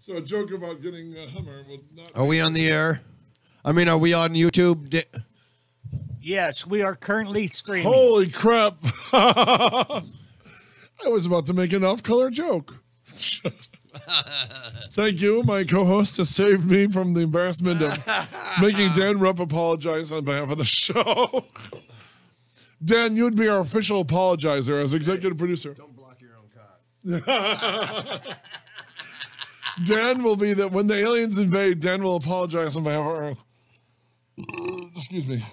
So a joke about getting a Hummer will not. Are we on the air? I mean, are we on YouTube? Yes, we are currently streaming. Holy crap. I was about to make an off-color joke. Thank you, my co-host, to save me from the embarrassment of making Dan Rupp apologize on behalf of the show. Dan, you would be our official apologizer as executive producer. Don't block your own cock. Dan will be that when the aliens invade, Dan will apologize on behalf of our... Excuse me.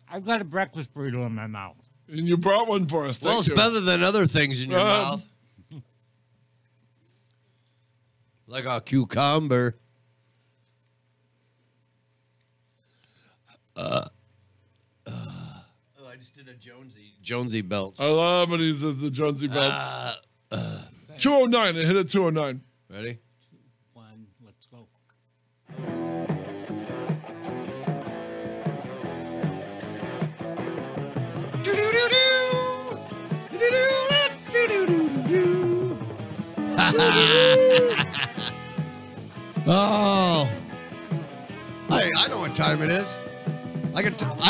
I've got a breakfast burrito in my mouth. And you brought one for us. Well, it's better than other things in your mouth. Like a cucumber. Oh, I just did a Jonesy belt. I love when he says the Jonesy belt. 209. It hit at 209. Ready? 1, let's go. Oh, I know what time it is. I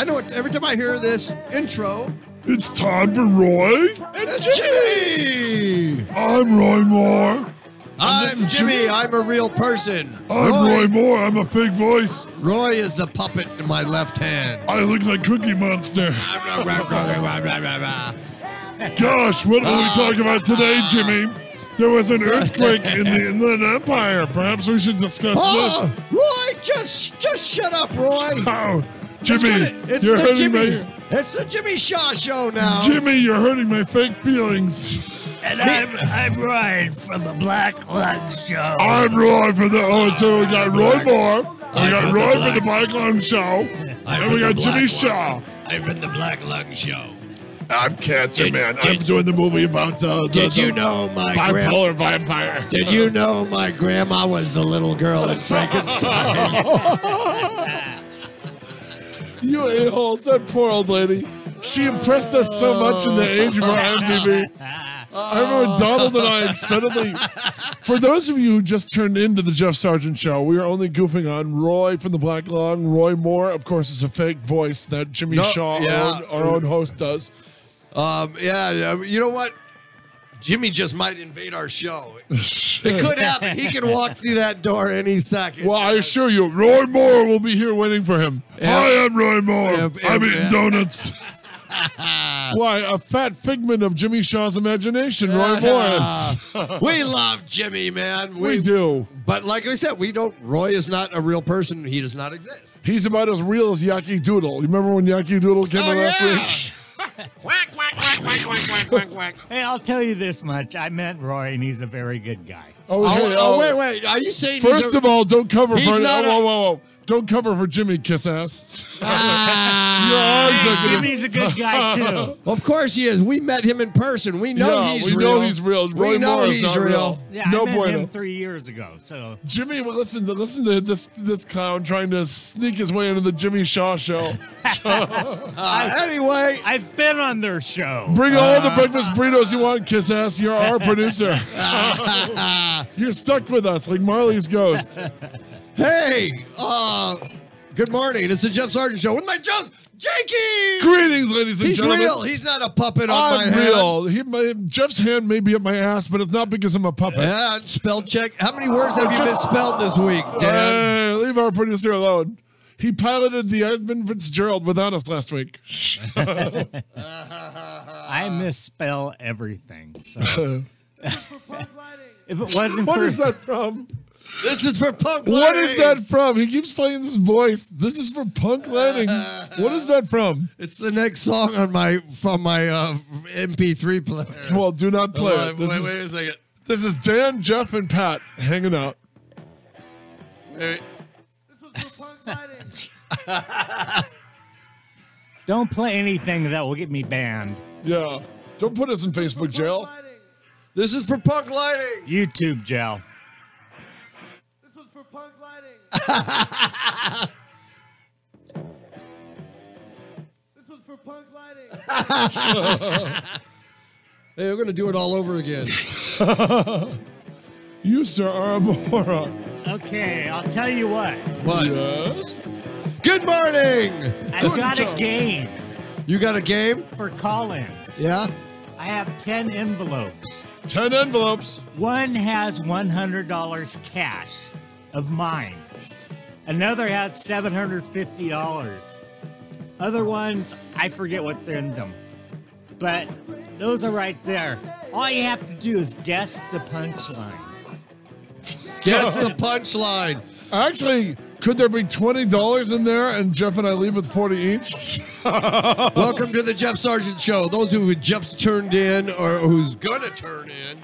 know it every time I hear this intro. It's time for Roy and Jimmy. I'm Roy Moore. I'm Jimmy. I'm a real person. I'm Roy Moore. I'm a fake voice. Roy is the puppet in my left hand. I look like Cookie Monster. Gosh, what are we talking about today, Jimmy? There was an earthquake in the Inland Empire. Perhaps we should discuss this. Roy, just shut up, Roy. Oh, Jimmy, you're hurting me. It's the Jimmy Shaw Show now. Jimmy, you're hurting my fake feelings. And I'm Roy from the Black Lung Show. I'm Roy for the... so we got Roy Moore. We got Roy for the Black Lung Show. And we got Jimmy Shaw. I'm from the Black Lung Show. I'm Cancer Man. I'm doing the movie about Did you know my bipolar vampire? Did you know my grandma was the little girl in Frankenstein? You a-holes, that poor old lady. She impressed us so much in the age of our MTV. I remember Donald and I suddenly... For those of you who just turned into the Jeff Sargent Show, we are only goofing on Roy from the Black Lung. Roy Moore, of course, is a fake voice that Jimmy Shaw, our own host, does. You know what? Jimmy just might invade our show. It could happen. He can walk through that door any second. Well, I assure you, Roy Moore will be here waiting for him. Hi, I'm Roy Moore. I'm eating donuts. Why, a fat figment of Jimmy Shaw's imagination, Roy Moore. We love Jimmy, man. We do. But like I said, Roy is not a real person. He does not exist. He's about as real as Yaki Doodle. You remember when Yaki Doodle came on last week? Quack, quack, quack, quack, quack, quack, quack, quack. Hey, I'll tell you this much. I met Roy, and he's a very good guy. Wait. Are you saying First of all, don't cover for... Whoa. Don't cover for Jimmy, kiss ass. Jimmy's a good guy, too. Of course he is. We met him in person. We know he's real. We know he's real. We know he's real. Yeah, I met him 3 years ago. So Jimmy, listen to this clown trying to sneak his way into the Jimmy Shaw Show. Anyway. I've been on their show. Bring all the breakfast burritos you want, kiss ass. You're our producer. You're stuck with us like Marley's ghost. Hey, good morning. It's the Jeff Sargent Show with my Jones, Jakey. Greetings, ladies and gentlemen. He's real. He's not a puppet on my hand. Jeff's hand may be up my ass, but it's not because I'm a puppet. Yeah, spell check. How many words have you misspelled this week, Dan? Hey, leave our producer alone. He piloted the Edmund Fitzgerald without us last week. I misspell everything. So. If it wasn't What is that from? This is for Punk Lighting. What is that from? He keeps playing this voice. This is for Punk Lighting. What is that from? It's the next song from my MP3 player. Well, do not play it. Wait a second. This is Dan, Jeff, and Pat hanging out. Wait. This was for Punk Lighting. Don't play anything that will get me banned. Yeah. Don't put us in Facebook jail. This is for Punk Lighting. YouTube jail. This was for Punk Lighting. This was for Punk Lighting. Hey, we're going to do it all over again. You, sir, are a moron. Okay, I'll tell you what. What? Yes. Good morning. I've got a game You got a game? for call-ins. Yeah. I have 10 envelopes. 10 envelopes. One has $100 cash of mine. Another has $750. Other ones, I forget what's in them. But those are right there. All you have to do is guess the punchline. Guess the punchline. Actually, could there be $20 in there and Jeff and I leave with 40 each? Welcome to the Jeff Sargent Show. Those who just turned in or who's gonna tune in.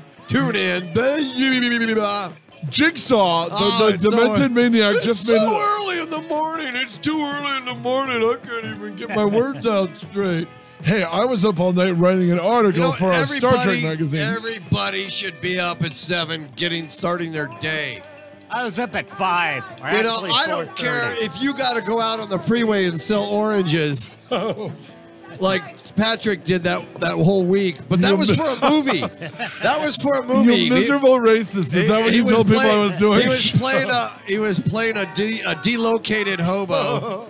Jigsaw, the it's so- demented maniac, just so made early in the morning. It's too early in the morning. I can't even get my words out straight. Hey, I was up all night writing an article for our Star Trek magazine. Everybody should be up at 7, starting their day. I was up at 5. Or You know, actually I don't 4:30. care if you got to go out on the freeway and sell oranges, like Patrick did that whole week. But that was for a movie. That was for a movie. You miserable racist. Is that what you told people I was doing? He was playing a delocated hobo.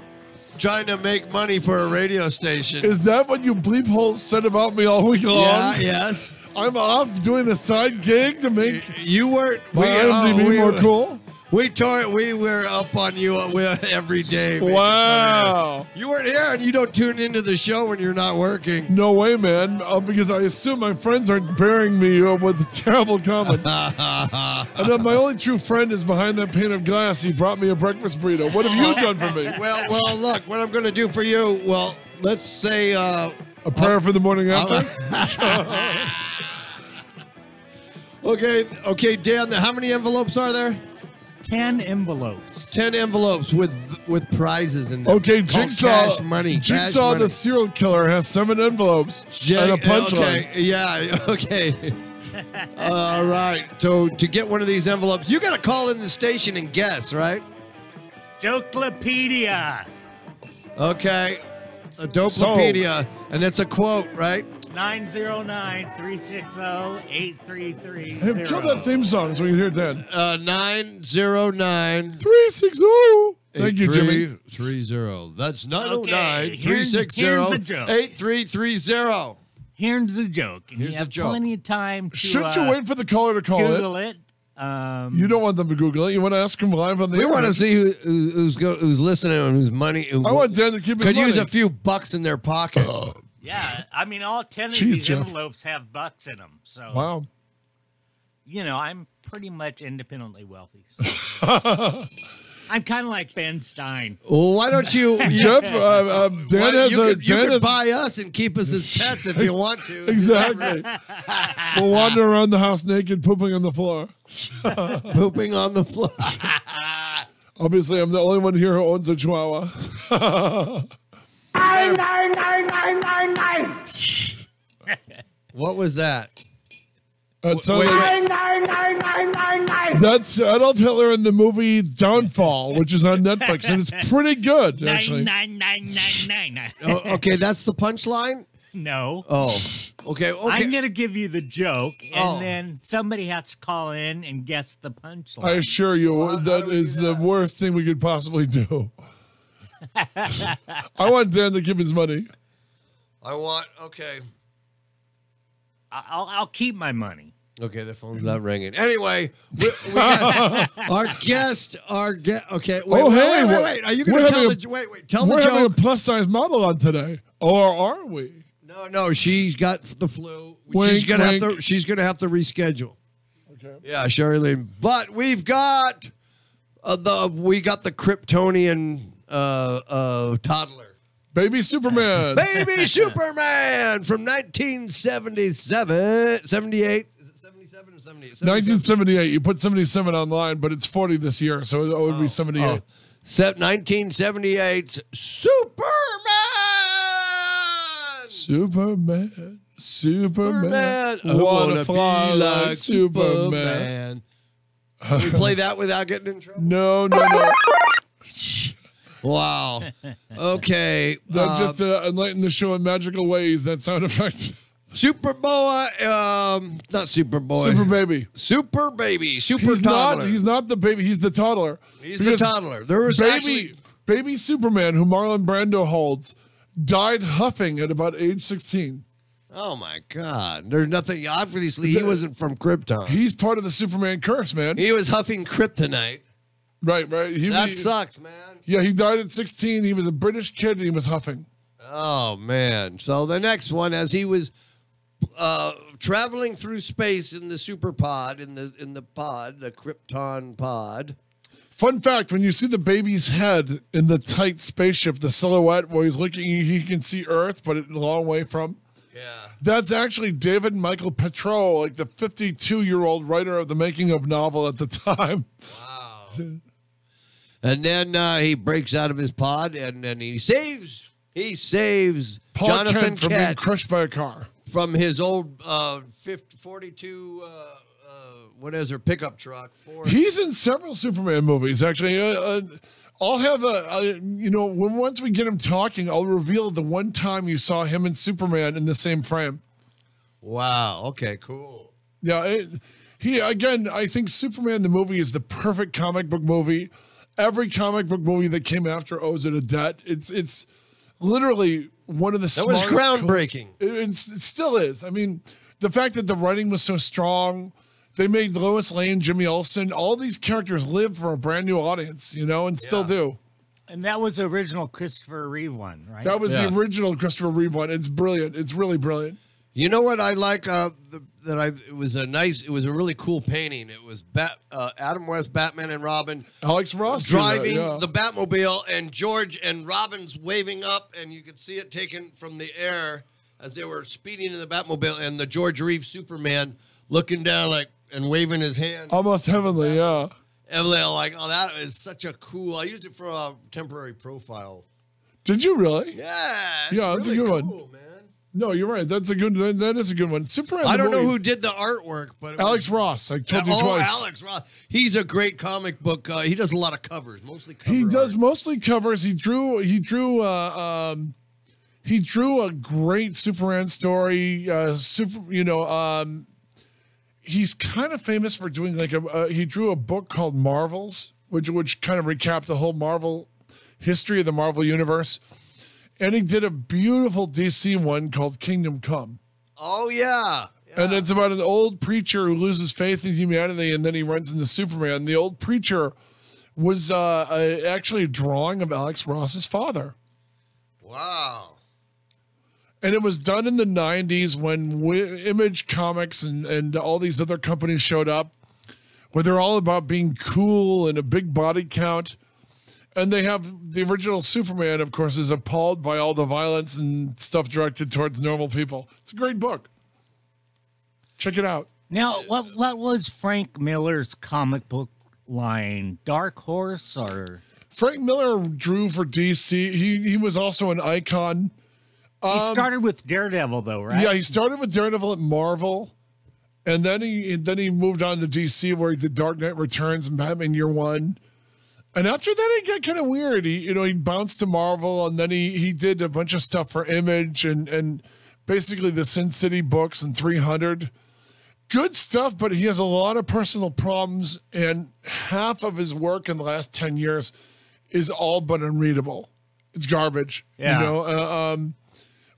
Trying to make money for a radio station. Is that what you bleep holes said about me all week long? Yeah, yes. I'm off doing a side gig to make You weren't. my IMDb more cool. We were up on you every day. Wow. You weren't here, and you don't tune into the show when you're not working. No way, man. Because I assume my friends aren't burying me with terrible comments. And then my only true friend is behind that pane of glass. He brought me a breakfast burrito. What have you done for me? Well, look, what I'm going to do for you, well, let's say... a prayer for the morning after? Okay, Dan, how many envelopes are there? 10 envelopes. 10 envelopes with prizes in them. Okay, Called Jigsaw. Cash money. Jigsaw, the serial killer, has 7 envelopes and a punchline. Okay, yeah, okay. All right. So to get one of these envelopes, you got to call in the station and guess, right? Jokelopedia. Okay. A Dopelopedia. And it's a quote, right? 909-360-8330. Hey, kill that theme song so we can hear it then. 909 360. Thank you, Jimmy. 30. That's Okay, 909-360-8330. Here's the joke. And Here's you the have joke. plenty of time to Shouldn't you wait for the caller to call Google it? it. You don't want them to Google it. You want to ask them live on the We air. want to see who's listening and whose money. I want Dan to keep his could money. use a few bucks in their pocket. Yeah, I mean, all 10 of Jeez, these Jeff. envelopes have bucks in them. So, Wow. you know, I'm pretty much independently wealthy. So. I'm kind of like Ben Stein. Well, why don't you, Jeff, Dan has you a... could Dan has, buy us and keep us as pets if you want to. exactly. We'll wander around the house naked, pooping on the floor. Pooping on the floor. Obviously, I'm the only one here who owns a chihuahua. What was that? That sounds Wait, like- That's Adolf Hitler in the movie Downfall, which is on Netflix, and it's pretty good, actually. 99999. Oh, okay, that's the punchline? No. Oh, okay. I'm going to give you the joke, and Oh. then somebody has to call in and guess the punchline. I assure you, that is the worst thing we could possibly do. I want Dan to give his money. Okay. I'll keep my money. Okay, the phone's not ringing. Anyway, we got our guest. Okay, wait. Are you going to tell tell the We're having a joke? plus-size model on today. Or are we? No, she's got the flu. Wink, she's gonna wink. have to reschedule. Okay. Yeah, Shirley. But we've got the Kryptonian toddler. Baby Superman. Baby Superman from 1977, 78. Is it 77 or 78? 1978. You put 77 online, but it's 40 this year, so it would be 78. 1978 Superman. Superman. Wanna fly like Superman. Can we play that without getting in trouble? No. Wow. Okay. That just enlightened the show in magical ways, that sound effect. Superboy, not Superboy. Super Baby. Super Baby. Super He's toddler. he's not the baby. He's the toddler. He's the Because toddler. There was baby Superman, who Marlon Brando holds, died huffing at about age 16. Oh my God! There's nothing. Obviously, he wasn't from Krypton. He's part of the Superman curse, man. He was huffing kryptonite. Right. That sucks, man. Yeah, he died at 16. He was a British kid, and he was huffing. Oh man! So the next one, as he was traveling through space in the super pod, in the pod, the Krypton pod. Fun fact: when you see the baby's head in the tight spaceship, the silhouette where he's looking, he can see Earth, but it's a long way from. Yeah. That's actually David Michael Petro, like the 52-year-old writer of the making of novel at the time. Wow. And then he breaks out of his pod, and then he saves Paul Jonathan Kent from being Kent crushed by a car. from his old 42, what is her, pickup truck. He's in several Superman movies, actually. I'll have once we get him talking, I'll reveal the one time you saw him and Superman in the same frame. Wow. Okay, cool. Yeah. I think Superman the movie is the perfect comic book movie. Every comic book movie that came after owes it a debt. It's literally one of the That was groundbreaking. It still is. I mean, the fact that the writing was so strong, they made Lois Lane, Jimmy Olsen, all these characters live for a brand new audience, and still do. And that was the original Christopher Reeve one, right? That was the original Christopher Reeve one. It's brilliant. It's really brilliant. You know what I like? It was a really cool painting. It was Adam West, Batman and Robin, Alex Ross driving the Batmobile, and George and Robin's waving up, and you could see it taken from the air as they were speeding in the Batmobile, and the George Reeves Superman looking down and waving his hand. Almost heavenly, yeah. And they're like, oh, that is such a cool. I used it for a temporary profile. Did you really? Yeah. That's really a good cool, one. Man. No, you're right. That is a good one. Superman. I don't know who did the artwork, but Alex Ross. I told you twice. Alex Ross. He's a great comic book. He does a lot of covers, mostly cover He does art. mostly covers. He drew a great Superman story. He's kind of famous for doing he drew a book called Marvels, which kind of recapped the whole Marvel history of the Marvel universe. And he did a beautiful DC one called Kingdom Come. Oh, yeah. And it's about an old preacher who loses faith in humanity, and then he runs into Superman. The old preacher was actually a drawing of Alex Ross's father. Wow. And it was done in the 90s when Image Comics and all these other companies showed up, where they're all about being cool and a big body count. And they have the original Superman, of course, is appalled by all the violence and stuff directed towards normal people. It's a great book. Check it out. Now, what was Frank Miller's comic book line? Dark Horse or? Frank Miller drew for DC. He was also an icon. He started with Daredevil, though, right? Yeah, he started with Daredevil at Marvel, and then he moved on to DC, where he did Dark Knight Returns and Batman Year One. And after that, it got kind of weird. He bounced to Marvel, and then he did a bunch of stuff for Image and basically the Sin City books and 300. Good stuff, but he has a lot of personal problems, and half of his work in the last 10 years is all but unreadable. It's garbage. Yeah.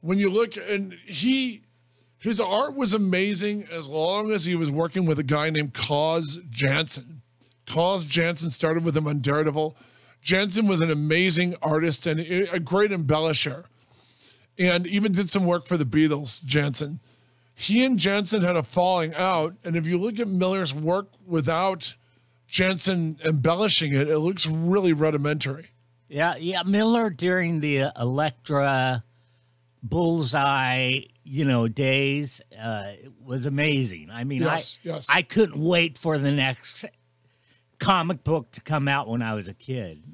When you look, and his art was amazing as long as he was working with a guy named Cause Jansen. Cause Jansen started with him on Daredevil. Jansen was an amazing artist and a great embellisher, and even did some work for the Beatles, Jansen. He and Jansen had a falling out, and if you look at Miller's work without Jansen embellishing it, it looks really rudimentary. Yeah. Miller during the Elektra Bullseye, days was amazing. I mean, Yes. I couldn't wait for the next comic book to come out when I was a kid,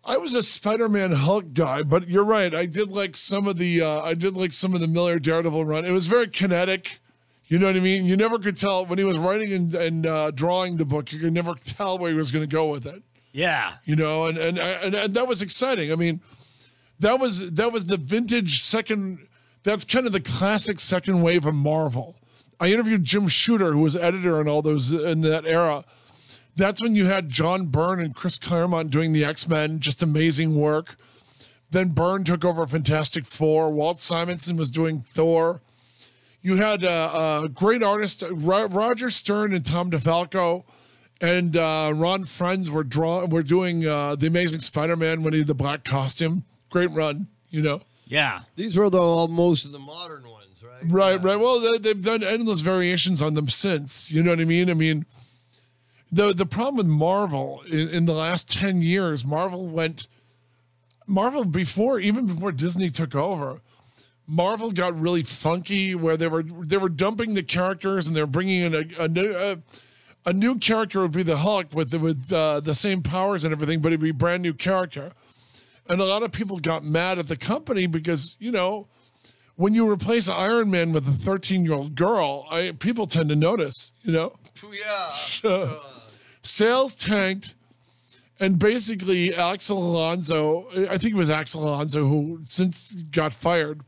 I was a Spider-Man Hulk guy, but you're right. I did like some of the Miller Daredevil run. It was very kinetic. You know what I mean? You never could tell when he was writing and drawing the book. You could never tell where he was going to go with it. Yeah. And that was exciting. I mean, that was the vintage second. That's kind of the classic second wave of Marvel. I interviewed Jim Shooter, who was editor and all those in that era. That's when you had John Byrne and Chris Claremont doing the X-Men, just amazing work. Then Byrne took over Fantastic Four. Walt Simonson was doing Thor. You had a great artist, Roger Stern and Tom DeFalco, and Ron Frenz were doing The Amazing Spider-Man when he had the black costume. Great run, you know. Yeah. These were most of the modern ones, right? Right. Well, they've done endless variations on them since. You know what I mean? I mean, the problem with Marvel in the last 10 years, even before Disney took over, Marvel got really funky where they were dumping the characters and they're bringing in a new character would be the Hulk with the same powers and everything, but it'd be a brand new character. And a lot of people got mad at the company because, you know, when you replace Iron Man with a 13-year-old girl, people tend to notice, you know? Yeah. Sales tanked. And basically, Axel Alonso, I think it was Axel Alonso, who since got fired,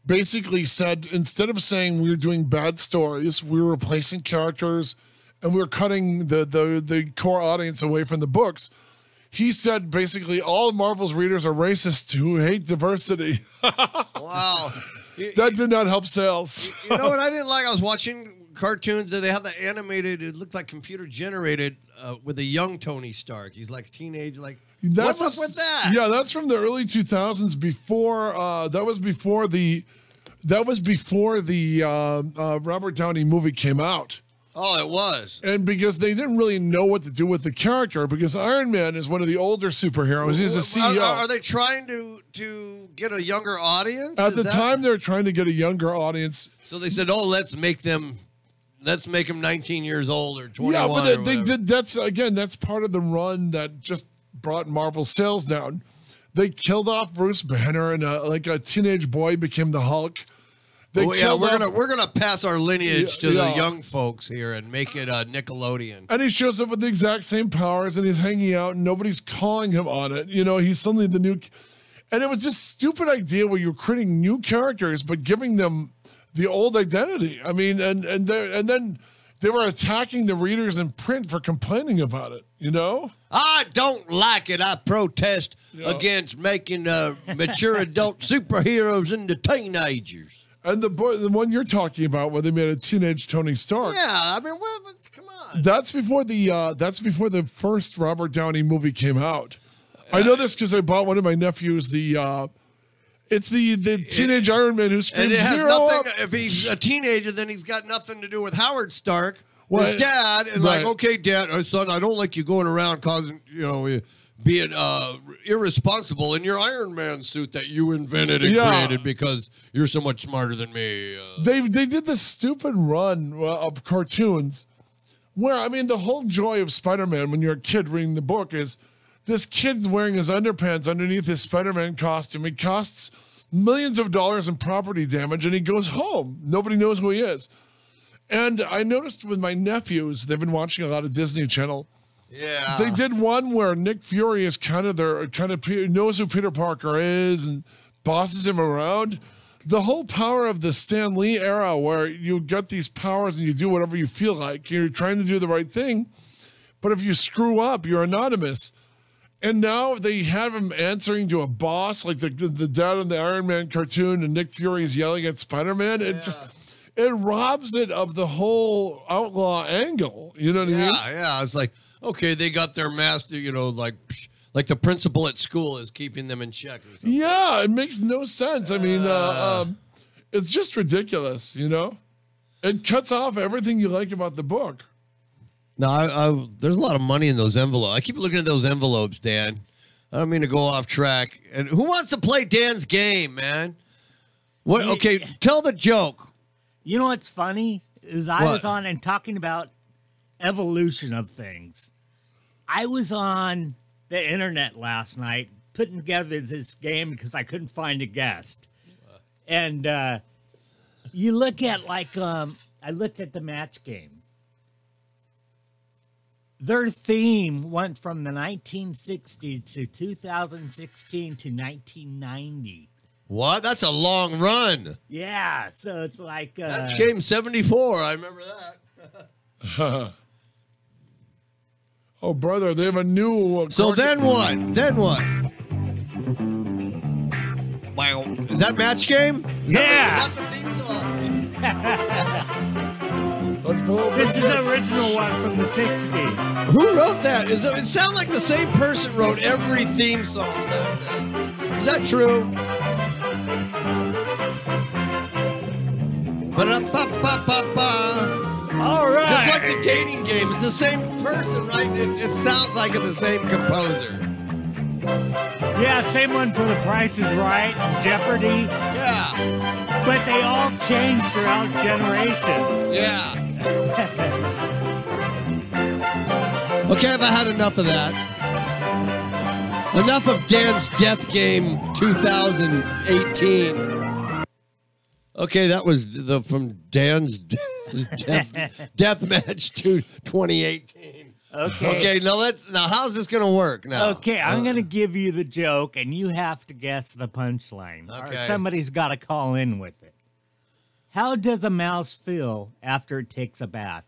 basically said, instead of saying we were doing bad stories, we were replacing characters and we were cutting the core audience away from the books. He said basically all of Marvel's readers are racists who hate diversity. Wow. That did not help sales. You know what I didn't like? I was watching cartoons that they have the animated, it looked like computer generated with a young Tony Stark. He's like teenage, like, what's up with that? Yeah, that's from the early 2000s before, that was before the Robert Downey movie came out. Oh, it was. And because they didn't really know what to do with the character, because Iron Man is one of the older superheroes. He's a CEO. Are they trying to get a younger audience? At the time, they're trying to get a younger audience. So they said, "Oh, let's make them 19 years old or 21." Yeah, but they did. That's part of the run that just brought Marvel sales down. They killed off Bruce Banner, and like a teenage boy became the Hulk. We're gonna pass our lineage to the young folks here and make it Nickelodeon. And he shows up with the exact same powers, and he's hanging out, and nobody's calling him on it. You know, he's suddenly the new. And it was this stupid idea where you're creating new characters but giving them the old identity. I mean, and then they were attacking the readers in print for complaining about it. You know, I don't like it. I protest against making mature adult superheroes into teenagers. And the one you're talking about, where they made a teenage Tony Stark. Yeah, I mean, come on. That's before the first Robert Downey movie came out. I know this because I bought one of my nephews. It's the teenage Iron Man who screams, and it has "Hero nothing. up!" If he's a teenager, then he's got nothing to do with Howard Stark. His dad is like, "Okay, Dad, son, I don't like you going around causing, being irresponsible in your Iron Man suit that you invented and created because you're so much smarter than me." They did this stupid run of cartoons where, I mean, the whole joy of Spider-Man when you're a kid reading the book is this kid's wearing his underpants underneath his Spider-Man costume. He costs millions of dollars in property damage, and he goes home. Nobody knows who he is. And I noticed with my nephews, they've been watching a lot of Disney Channel. Yeah. They did one where Nick Fury is knows who Peter Parker is and bosses him around. The whole power of the Stan Lee era where you get these powers and you do whatever you feel like. You're trying to do the right thing. But if you screw up, you're anonymous. And now they have him answering to a boss, like the dad in the Iron Man cartoon, and Nick Fury is yelling at Spider-Man. It robs it of the whole outlaw angle. You know what I mean? Yeah. It's like, okay, they got their master, like the principal at school is keeping them in check or something. Yeah, it makes no sense. I mean, it's just ridiculous, you know? It cuts off everything you like about the book. No, there's a lot of money in those envelopes. I keep looking at those envelopes, Dan. I don't mean to go off track. And who wants to play Dan's game, man? What? Okay, tell the joke. You know what's funny is I was on and talking about evolution of things. I was on the internet last night putting together this game because I couldn't find a guest. And you look at I looked at the match game. Their theme went from the 1960s to 2016 to 1990. What? That's a long run. Yeah, so it's like That's game 74. I remember that. Oh, brother, they have a new. So then what? Then what? Wow. Is that match game? Yeah. That's the theme song. Let's go. This is the original one from the 60s. Who wrote that? It sounds like the same person wrote every theme song back then. Is that true? Ba-da-ba-ba-ba-ba. All right. Just like the dating game. It's the same person, right? It sounds like it's the same composer. Yeah, same one for The Price is Right, Jeopardy. Yeah. But they all change throughout generations. Yeah. Okay, I've had enough of that. Enough of Dan's Death Game 2018. Okay, that was from Dan's Death Match 2018. Okay, now how's this gonna work now? Okay, I'm gonna give you the joke, and you have to guess the punchline. Okay. Or somebody's got to call in with it. How does a mouse feel after it takes a bath?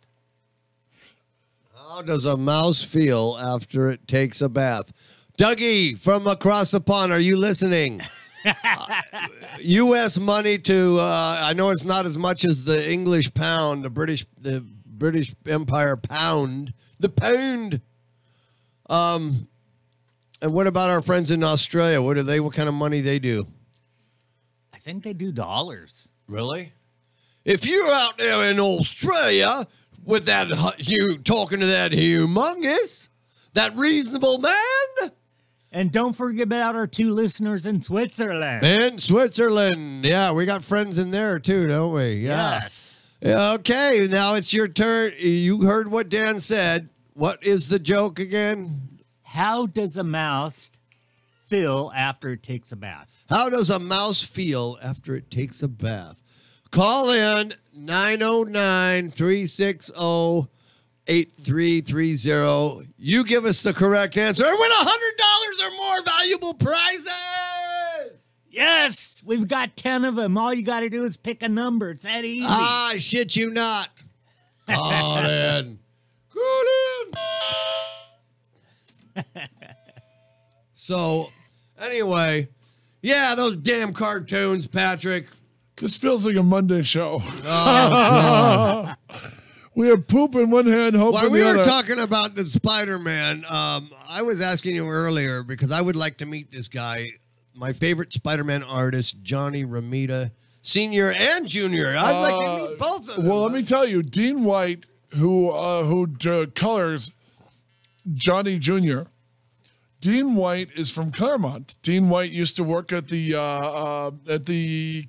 How does a mouse feel after it takes a bath? Dougie from across the pond, are you listening? U.S. money to, I know it's not as much as the English pound, the British Empire pound, the pound. And what about our friends in Australia? What kind of money they do? I think they do dollars. Really? If you're out there in Australia with that, you talking to that humongous, that reasonable man. And don't forget about our 2 listeners in Switzerland. In Switzerland. Yeah, we got friends in there too, don't we? Yeah. Yes. Okay, now it's your turn. You heard what Dan said. What is the joke again? How does a mouse feel after it takes a bath? How does a mouse feel after it takes a bath? Call in 909-360-8330. You give us the correct answer and win $100 or more valuable prizes. Yes, we've got 10 of them. All you got to do is pick a number. It's that easy. I shit you not. Call in. Call in. So, anyway, yeah, those damn cartoons, Patrick. This feels like a Monday show. Oh, We have poop in one hand, hope while in we the were other. talking about the Spider-Man, I was asking you earlier because I would like to meet this guy, my favorite Spider-Man artist, Johnny Romita, Sr. and Jr. I'd like to meet both of them. Well, let me tell you, Dean White, who colors Johnny Jr., Dean White is from Claremont. Dean White used to work at the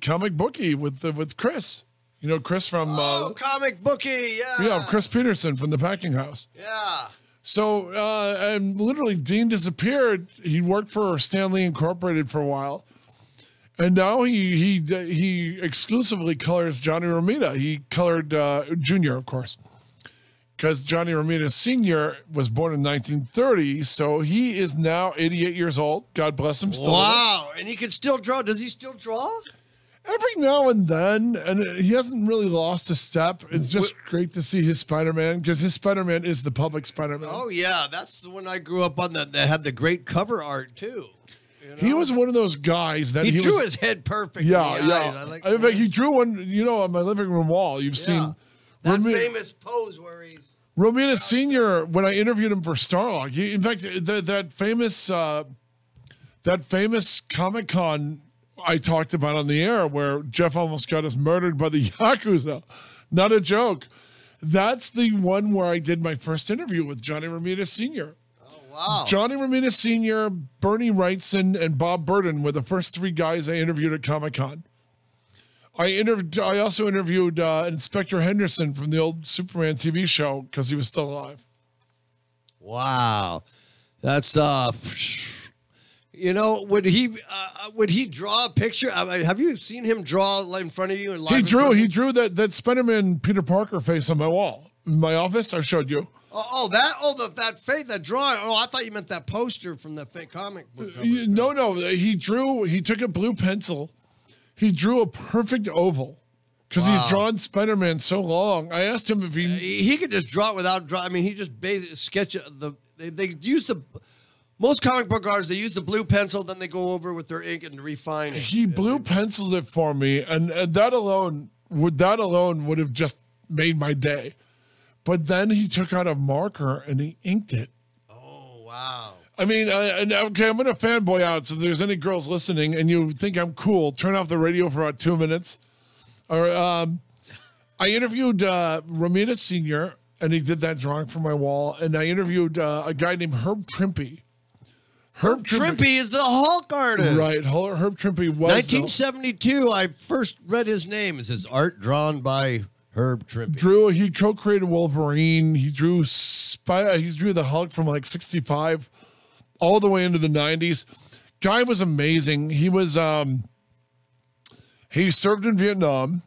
comic bookie with Chris. You know Chris from comic bookie, yeah. Yeah, Chris Peterson from the Packing House. Yeah. So and literally Dean disappeared. He worked for Stanley Incorporated for a while. And now he exclusively colors Johnny Romita. He colored Junior, of course. Because Johnny Romita Sr. was born in 1930, so he is now 88 years old. God bless him. Still Wow, and he can still draw. Does he still draw? every now and then, and he hasn't really lost a step. It's just great to see his Spider-Man, because his Spider-Man is the public Spider-Man. Oh, yeah, that's the one I grew up on that had the great cover art, too. You know? He was one of those guys that he drew was, his head perfect. Yeah, in the yeah. eyes. I like In fact, he drew one, you know, on my living room wall. You've seen that famous pose where he's... Romita Sr., when I interviewed him for Starlog, in fact, that famous Comic-Con I talked about on the air where Jeff almost got us murdered by the Yakuza, not a joke. That's the one where I did my first interview with Johnny Romita Sr. Oh, wow. Johnny Romita Sr., Bernie Wrightson, and Bob Burden were the first 3 guys I interviewed at Comic-Con. I also interviewed Inspector Henderson from the old Superman TV show because he was still alive. Wow. That's, you know, would he draw a picture? I mean, have you seen him draw in front of you? He drew that Spider-Man Peter Parker face on my wall in my office. I showed you. That face, that drawing. Oh, I thought you meant that poster from the fake comic book cover. No, he took a blue pencil He drew a perfect oval because he's drawn Spider-Man so long. I asked him if he could just draw it without draw. I mean, he just basically sketch they use the most comic book artists. They use the blue pencil, then they go over with their ink and refine it. He blue penciled it for me, and that alone would have just made my day. But then he took out a marker and he inked it. Oh wow! I mean, okay, I'm going to fanboy out. So if there's any girls listening and you think I'm cool, turn off the radio for about 2 minutes. Or I interviewed Romita Sr., and he did that drawing for my wall. And I interviewed a guy named Herb Trimpe. Herb Trimpe is the Hulk artist. Right. Herb Trimpe was 1972, I first read his name. It says art drawn by Herb Trimpe. He co-created Wolverine. He drew the Hulk from like 65 all the way into the 90s. Guy was amazing. He was he served in Vietnam.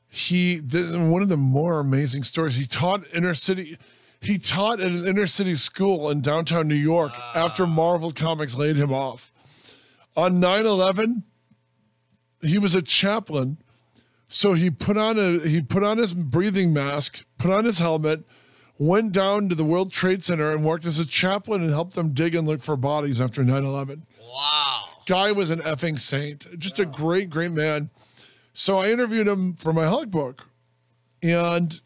He did one of the more amazing stories. He taught at an inner city school in downtown New York after Marvel Comics laid him off. On 9/11, he was a chaplain. So he put on his breathing mask, put on his helmet, went down to the World Trade Center and worked as a chaplain and helped them dig and look for bodies after 9/11. Wow. Guy was an effing saint. Just a great, great man. So I interviewed him for my Hulk book. And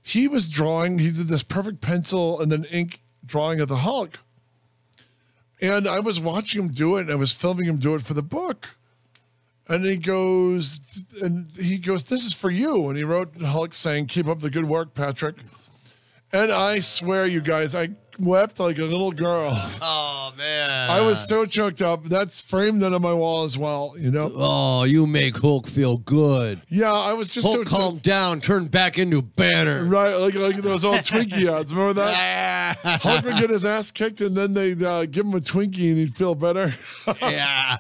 he was drawing, he did this perfect pencil and then ink drawing of the Hulk. And I was watching him do it, and I was filming him do it for the book. And he goes, this is for you. And he wrote Hulk saying, keep up the good work, Patrick. And I swear, you guys, I wept like a little girl. Oh, man. I was so choked up. That's framed on my wall as well, you know? Oh, you make Hulk feel good. Yeah, I was just Hulk calmed down, turned back into Banner. Right, like those old Twinkie ads. Remember that? Hulk would get his ass kicked, and then they'd give him a Twinkie, and he'd feel better. Yeah.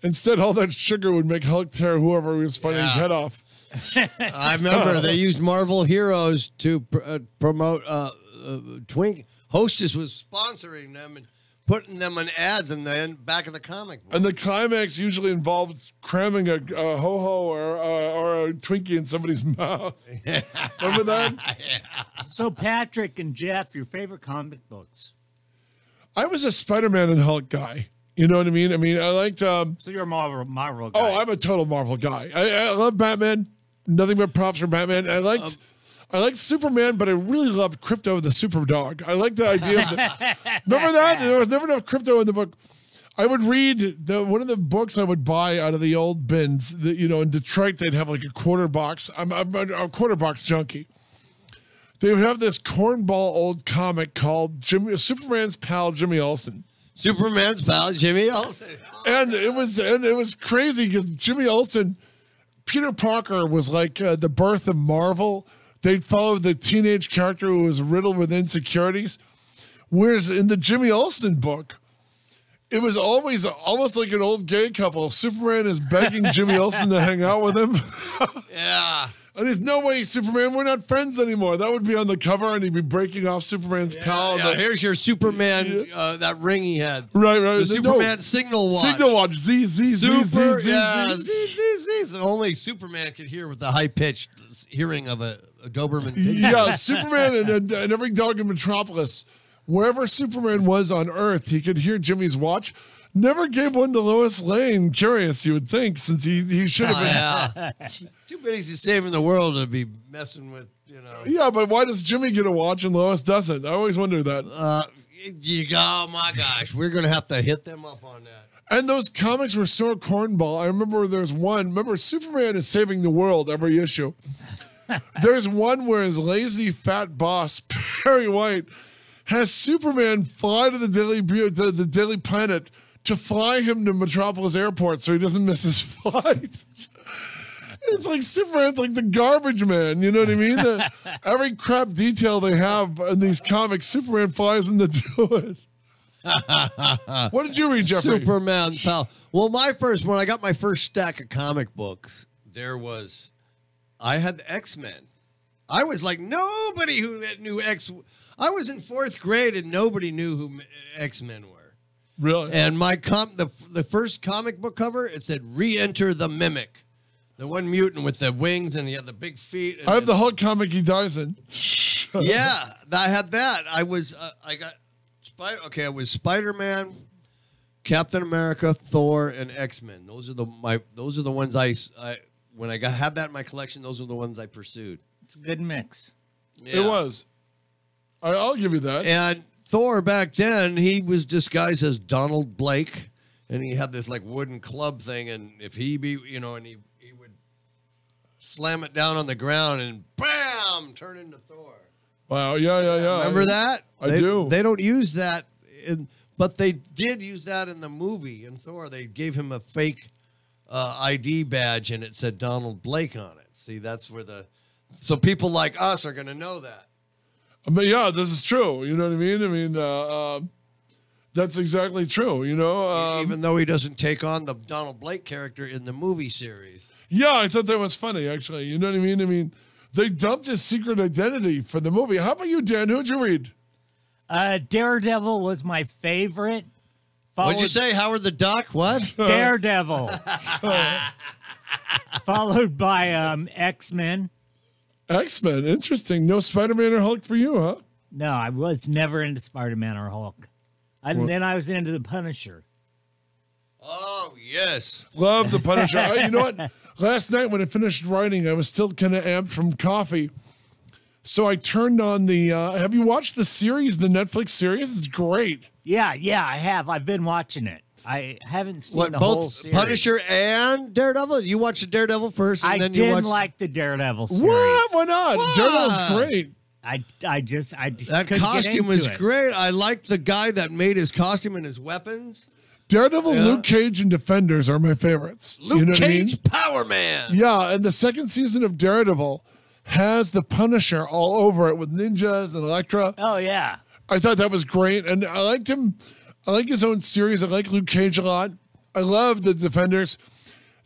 Instead, all that sugar would make Hulk tear whoever was fighting his head off. I remember they used Marvel Heroes to promote Twink. Hostess was sponsoring them and putting them in ads in the back of the comic book. And the climax usually involved cramming a ho-ho or a Twinkie in somebody's mouth. Remember that? Yeah. So Patrick and Jeff, your favorite comic books? I was a Spider-Man and Hulk guy. You know what I mean? I liked... so you're a Marvel guy. Oh, I'm a total Marvel guy. I love Batman. Nothing but props for Batman. I liked Superman, but I really loved Crypto the Super Dog. I like the idea of remember that? There was never enough Crypto in the book. I would read one of the books I would buy out of the old bins. In Detroit, they'd have like a quarter box. I'm a quarter box junkie. They would have this cornball old comic called Superman's Pal Jimmy Olsen. Superman's pal, Jimmy Olsen. And it was crazy because Jimmy Olsen, Peter Parker was like the birth of Marvel. They'd follow the teenage character who was riddled with insecurities. Whereas in the Jimmy Olsen book, it was always almost like an old gay couple. Superman is begging Jimmy Olsen to hang out with him. Yeah. And there's no way, Superman, we're not friends anymore. That would be on the cover, and he'd be breaking off Superman's pal. Yeah, here's your Superman, that ring he had. Right. The Superman signal watch. Signal watch, Z. So only Superman could hear with the high-pitched hearing of a Doberman. Yeah, Superman and every dog in Metropolis, wherever Superman was on Earth, he could hear Jimmy's watch. Never gave one to Lois Lane. Curious, you would think, since he should have been. Yeah. Too bad he's saving the world to be messing with, Yeah, but why does Jimmy get a watch and Lois doesn't? I always wonder that. Oh my gosh, we're going to have to hit them up on that. And those comics were so cornball. I remember there's one. Remember, Superman is saving the world every issue. There's one where his lazy fat boss, Perry White, has Superman fly to the Daily Planet to fly him to Metropolis Airport so he doesn't miss his flight. It's like Superman's like the garbage man, you know what I mean? Every crap detail they have in these comics, Superman flies in to do it. What did you read, Jeffrey? Superman, pal. Well, when I got my first stack of comic books, I had the X-Men. I was like nobody who knew I was in 4th grade and nobody knew who X-Men were. Really? And the first comic book cover, it said "Re-enter the Mimic," the one mutant with the wings and he had the big feet. And I have the Hulk comic he dies in. Yeah, I had that. I was I was Spider-Man, Captain America, Thor, and X-Men. Those are the ones I when I had that in my collection. Those are the ones I pursued. It's a good mix. Yeah. It was. I'll give you that. And Thor back then, he was disguised as Donald Blake, and he had this like wooden club thing, and if he and he would slam it down on the ground and bam, turn into Thor. Wow, yeah. Remember that? I do. They don't use that, but they did use that in the movie in Thor. They gave him a fake ID badge, and it said Donald Blake on it. See, that's where so people like us are going to know that. But yeah, this is true. You know what I mean? That's exactly true. Even though he doesn't take on the Donald Blake character in the movie series. Yeah, I thought that was funny, actually. You know what I mean? I mean, they dumped his secret identity for the movie. How about you, Dan? Who'd you read? Daredevil was my favorite. What'd you say, Howard the Duck? What? Daredevil. Followed by X-Men. X-Men, interesting. No Spider-Man or Hulk for you, huh? No, I was never into Spider-Man or Hulk. And then I was into the Punisher. Oh, yes. Love the Punisher. You know what? Last night when I finished writing, I was still kind of amped from coffee. So I turned on have you watched the series, the Netflix series? It's great. Yeah, I have. I've been watching it. I haven't seen the whole series. Punisher and Daredevil? You watched the Daredevil first, and I then you didn't watched... like the Daredevil series. What? Why not? What? Daredevil's great. That costume was great. I liked the guy that made his costume and his weapons. Daredevil, Luke Cage, and Defenders are my favorites. Luke you know Cage, what I mean? Power Man. Yeah, and the second season of Daredevil has the Punisher all over it with ninjas and Elektra. Oh, yeah. I thought that was great, and I liked him. I like his own series. I like Luke Cage a lot. I love the Defenders.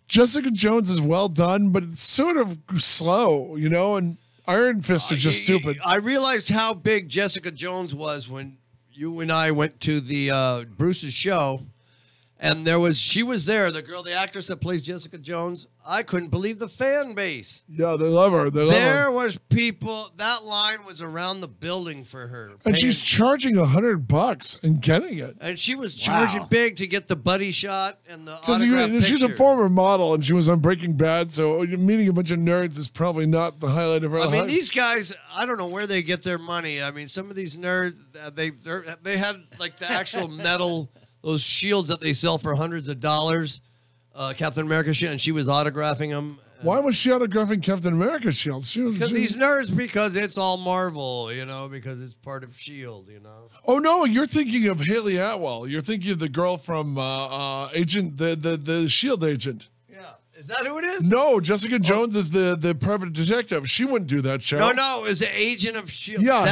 Jessica Jones is well done, but it's sort of slow, and Iron Fist is just stupid. I realized how big Jessica Jones was when you and I went to the Bruce's show, and she was there, the actress that plays Jessica Jones. I couldn't believe the fan base. Yeah, they love her. There was people. That line was around the building for her, and she's charging $100 and getting it. And she was charging big to get the buddy shot and the autograph picture. She's a former model, and she was on Breaking Bad, so meeting a bunch of nerds is probably not the highlight of her life. I mean, these guys, I don't know where they get their money. I mean, some of these nerds, they had like the actual metal, those shields that they sell for hundreds of dollars. Captain America shield, and she was autographing them. Why was she autographing Captain America's shield? Because these nerds, because it's all Marvel, because it's part of S.H.I.E.L.D., Oh, no, you're thinking of Haley Atwell. You're thinking of the girl from Agent, the S.H.I.E.L.D. agent. Yeah. Is that who it is? No, Jessica Jones is the private detective. She wouldn't do that show. No, it's the agent of S.H.I.E.L.D. Yeah,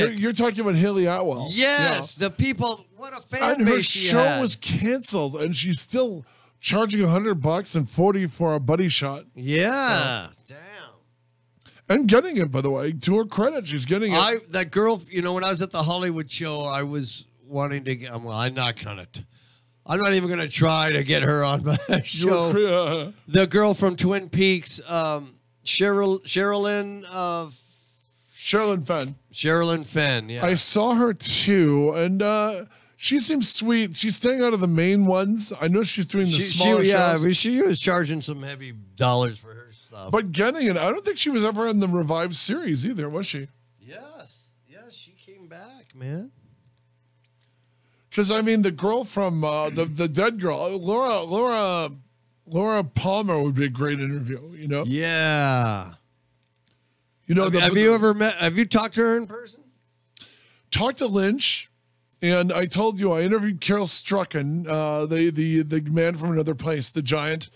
that you're talking about Haley Atwell. Yes, the people, what a fan and base her she show had. was canceled, and she's still charging $100 and $40 for a buddy shot. Yeah. Damn. And getting it, by the way. To her credit, she's getting it. That girl, when I was at the Hollywood show, I was wanting to get, I'm not even going to try to get her on my show. The girl from Twin Peaks, Sherilyn Fenn. Sherilyn Fenn, yeah. I saw her too, and she seems sweet. She's staying out of the main ones. I know she's doing the smaller shows. She was charging some heavy dollars for her stuff. But getting it, I don't think she was ever in the revived series either, was she? Yes, she came back, man. Because I mean, the girl from the dead girl, Laura Palmer would be a great interview. Yeah. Have you talked to her in person? Talked to Lynch. And I told you, I interviewed Carol Strucken, the man from Another Place, the giant,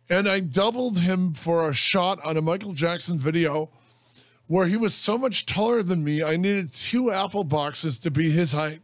and I doubled him for a shot on a Michael Jackson video where he was so much taller than me, I needed 2 apple boxes to be his height.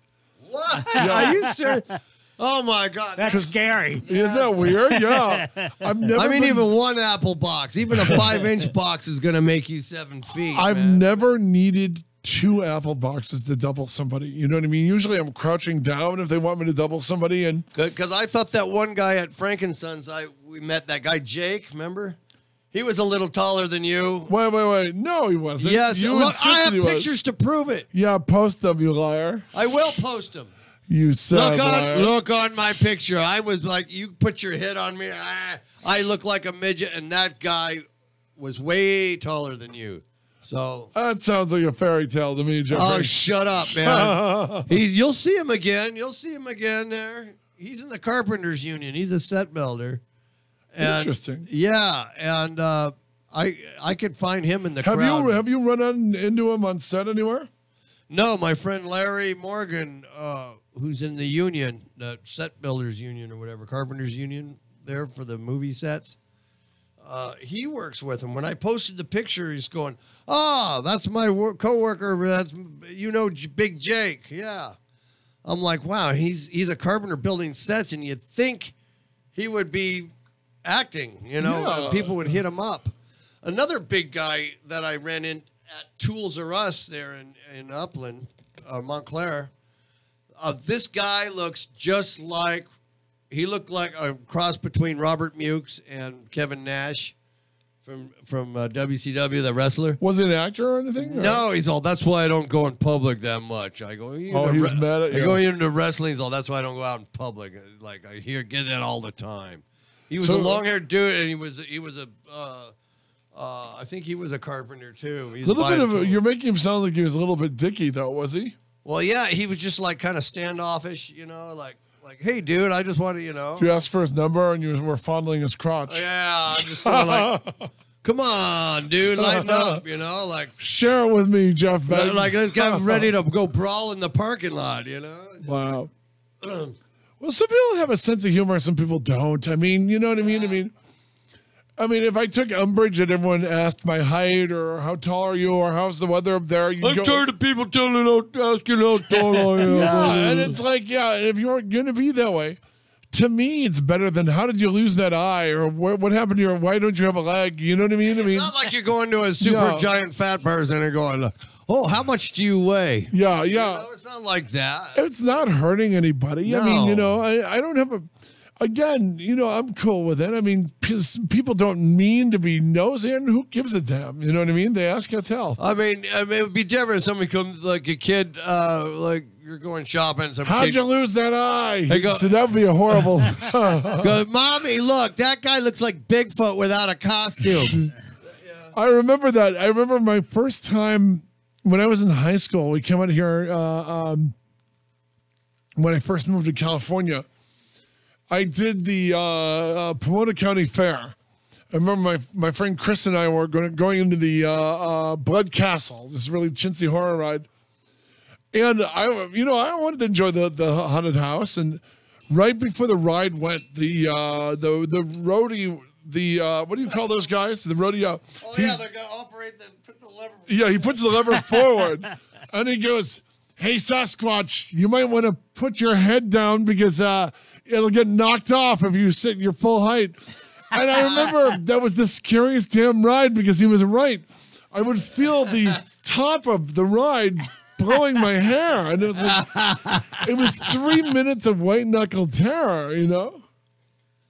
What? Are you serious? Oh, my God. That's scary. Isn't that weird? Yeah. Even one apple box, even a 5-inch box is going to make you 7 feet. I've never needed 2 apple boxes to double somebody. You know what I mean? Usually I'm crouching down if they want me to double somebody. And Because I thought that one guy at Frankenson's, we met that guy Jake, remember? He was a little taller than you. Wait. No, he wasn't. Yes, You look, I insisted have he was. pictures to prove it. Yeah, post them, you liar. I will post them. You sad liar. Look on my picture. I was like, you put your head on me. I look like a midget, and that guy was way taller than you. So That sounds like a fairy tale to me, Jeffrey. oh, shut up, man. You'll see him again. You'll see him again there. He's in the Carpenters Union. He's a set builder. And, Interesting. Yeah, and I could find him in the crowd. Have you run into him on set anywhere? No, my friend Larry Morgan, who's in the union, the set builders union or whatever, Carpenters Union, there for the movie sets. He works with him. When I posted the picture, he's going, "Oh, that's my coworker. That's Big Jake." Yeah, I'm like, wow, he's a carpenter building sets, and you'd think he would be acting, and people would hit him up. Another big guy that I ran in at Tools R Us there in Upland, Montclair. This guy looks just like. He looked like a cross between Robert Mukes and Kevin Nash from WCW, the wrestler. Was he an actor or anything? Or? No, he's all, that's why I don't go in public that much. I go, he was mad at you. I go into wrestling, he's all, that's why I don't go out in public. Like, I get that all the time. He was a long-haired dude, and he was I think he was a carpenter, too. You're making him sound like he was a little bit dicky, though, was he? Well, yeah, he was just, like, kind of standoffish, like, hey, dude, I just want to, You asked for his number and you were fondling his crotch. Yeah, I'm just going like, come on, dude, lighten up, like. Share it with me, Jeff. Like this guy ready to go brawl in the parking lot, Wow. Well, some people have a sense of humor, some people don't. I mean, you know what I mean? I mean, if I took umbrage and everyone asked my height or how tall are you or how's the weather up there, I'm tired of people asking how tall I am. Yeah, and it's like, if you're going to be that way, to me, it's better than how did you lose that eye or what happened to why don't you have a leg? You know what I mean? It's not like you're going to a super giant fat person and going, oh, how much do you weigh? Yeah. It's not like that. It's not hurting anybody. No. I mean, I don't have a... Again, I'm cool with it. I mean, people don't mean to be nosy, and who gives a damn? You know what I mean? They ask, can't tell. I mean, it would be different if somebody comes, like a kid, like you're going shopping. How'd you lose that eye? Go, so that would be a horrible... Go, Mommy, look, that guy looks like Bigfoot without a costume. I remember that. I remember my first time when I was in high school. We came out here when I first moved to California. I did the Pomona County Fair. I remember my friend Chris and I were going into the Blood Castle, this really chintzy horror ride. And I wanted to enjoy the haunted house. And right before the ride went, the roadie, what do you call those guys? The rodeo. Oh yeah, they're gonna operate put the lever. Yeah, he puts the lever forward, and he goes, "Hey Sasquatch, you might want to put your head down because it'll get knocked off if you sit your full height." And I remember that was the scariest damn ride because he was right. I would feel the top of the ride blowing my hair, and it was like, it was 3 minutes of white knuckle terror,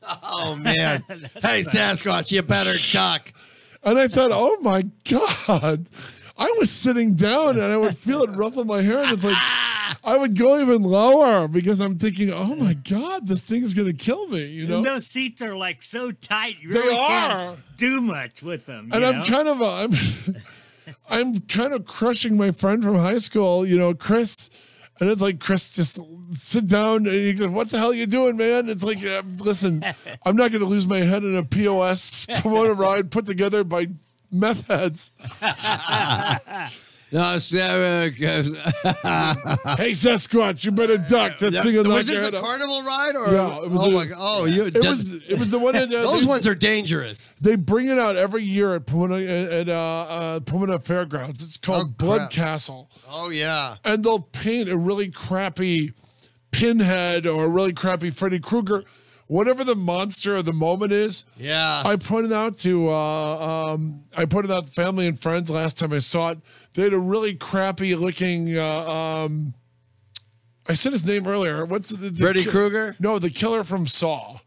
Oh man! Hey Sasquatch, you better duck. And I thought, oh my God. I was sitting down and I would feel it ruffle my hair, and it's like I would go even lower because I'm thinking, oh my God, this thing is gonna kill me, And those seats are like so tight, you really can't do much with them. And I'm kind of crushing my friend from high school, Chris. And it's like, Chris, just sit down. And he goes, what the hell are you doing, man? It's like, listen, I'm not going to lose my head in a POS Pomona ride put together by meth heads. No, Hey, Sasquatch, you better duck. That thing will knock was your this head a off. carnival ride? Or, Yeah, it was it was the one that... those ones are dangerous. They bring it out every year at Pomona, Pomona Fairgrounds. It's called Blood Castle. Oh, yeah. And they'll paint a really crappy Pinhead or a really crappy Freddy Krueger whatever the monster of the moment is. Yeah. I pointed out to family and friends last time I saw it. They had a really crappy looking. I said his name earlier. What's the Freddy Krueger? No, the killer from Saw.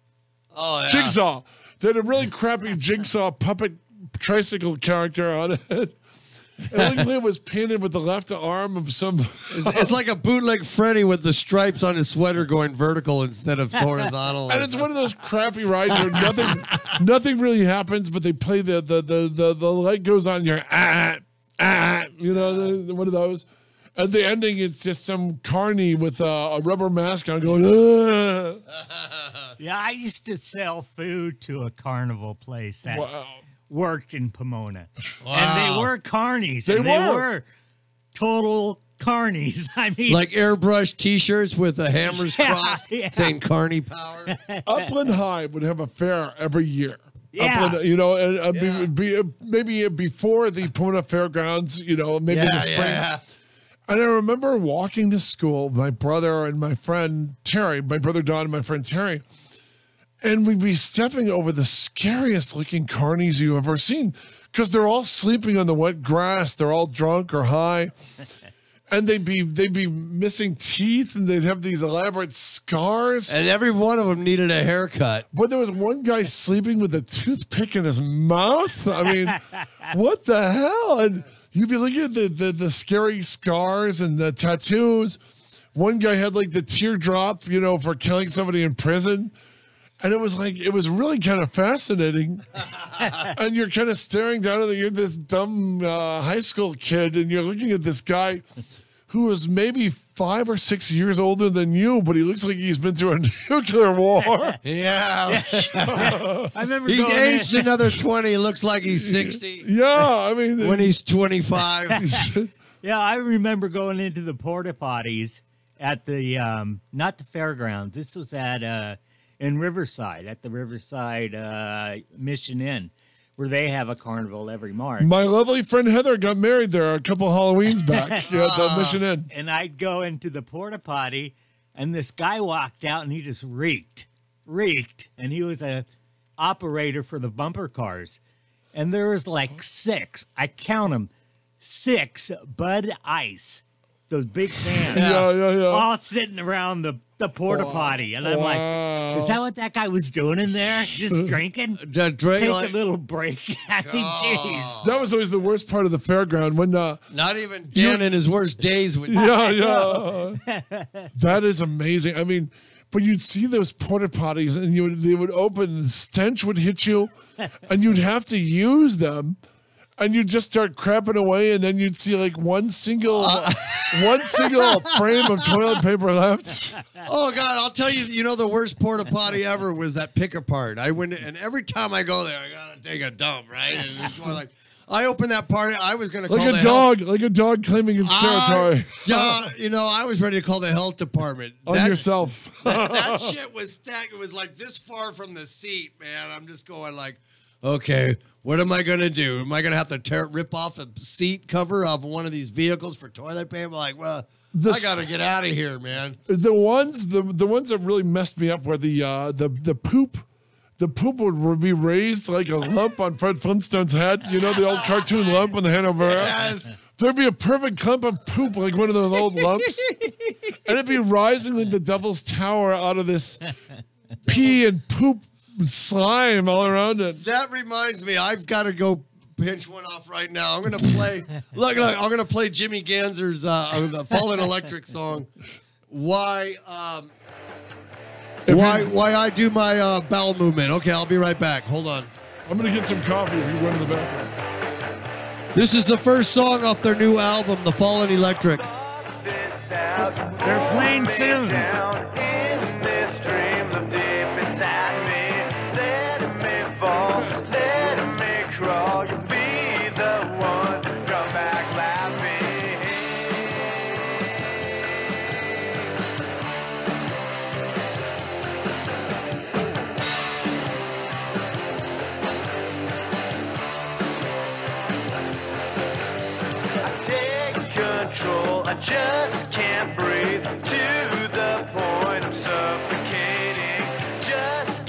Oh, yeah. Jigsaw. They had a really crappy Jigsaw puppet tricycle character on it. It looked like it was painted with the left arm of some. It's like a bootleg Freddy with the stripes on his sweater going vertical instead of horizontal. And it's one of those crappy rides where nothing really happens, but they play the light goes on. You're you know, one of those. At the ending, it's just some carny with a rubber mask on going. Yeah, I used to sell food to a carnival place that Wow. worked in Pomona. Wow. And they were carnies. They and they were. were total carnies. I mean, Like airbrush T-shirts with the hammers Yeah, crossed yeah. saying Carney Power. Upland High would have a fair every year. Yeah. Upland, you know, and maybe before the Pomona Fairgrounds, you know, maybe in the spring. Yeah. And I remember walking to school, my brother and my friend Terry, my brother Don and my friend Terry, and we'd be stepping over the scariest looking carnies you've ever seen because they're all sleeping on the wet grass. They're all drunk or high. And they'd be missing teeth and they'd have these elaborate scars. And every one of them needed a haircut. But there was one guy sleeping with a toothpick in his mouth. I mean, what the hell? And you'd be looking at the scary scars and the tattoos. One guy had like the teardrop, you know, for killing somebody in prison. And it was really kind of fascinating. And you're kind of staring down at you're this dumb high school kid, and you're looking at this guy who is maybe 5 or 6 years older than you, but he looks like he's been through a nuclear war. Yeah. I remember He's going aged in. another 20. Looks like he's 60 Yeah, I mean, when he's 25. Yeah, I remember going into the porta potties at the not the fairgrounds. This was at in Riverside, at the Riverside Mission Inn, where they have a carnival every March. my lovely friend Heather got married there a couple Halloweens back at the Mission Inn. And I'd go into the porta potty, and this guy walked out, and he just reeked, and he was a operator for the bumper cars, and there was like 6. I count them, 6 Bud Ice, those big cans, Yeah. all sitting around the porta potty, and I'm like, is that what that guy was doing in there? Just drinking? Drink Take like- a little break. I mean, jeez. That was always the worst part of the fairground when Not even Dan in his worst days would. yeah. That is amazing. I mean, but you'd see those porta potties and they would open and stench would hit you and you'd have to use them and you'd just start crapping away and then you'd see like one single frame of toilet paper left. Oh God, I'll tell you. You know the worst porta potty ever was that pick apart. I went and every time I go there, I gotta take a dump, right? And it's going like, I opened that party. I was gonna call Like a dog claiming its territory John, you know, I was ready to call the health department. on yourself. That shit was stacked. It was like this far from the seat, man. I'm just going like, okay, what am I going to do? Am I going to have to rip off a seat cover off one of these vehicles for toilet paper? Like, well, I got to get out of here, man. The ones that really messed me up were the poop. The poop would be raised like a lump on Fred Flintstone's head. You know, the old cartoon lump on the Hanna-Barbera? Yes. There'd be a perfect clump of poop, like one of those old lumps. And it'd be rising like the Devil's Tower out of this pee and poop slime all around it. That reminds me, I've got to go pinch one off right now. I'm going to play, look, I'm going to play Jimmy Ganser's the Fallen Electric song. Why I do my bowel movement. Okay, I'll be right back. Hold on. I'm going to get some coffee if you run to the bathroom. This is the first song off their new album, The Fallen Electric. They're playing soon. I just can't breathe to the point of suffocating. Just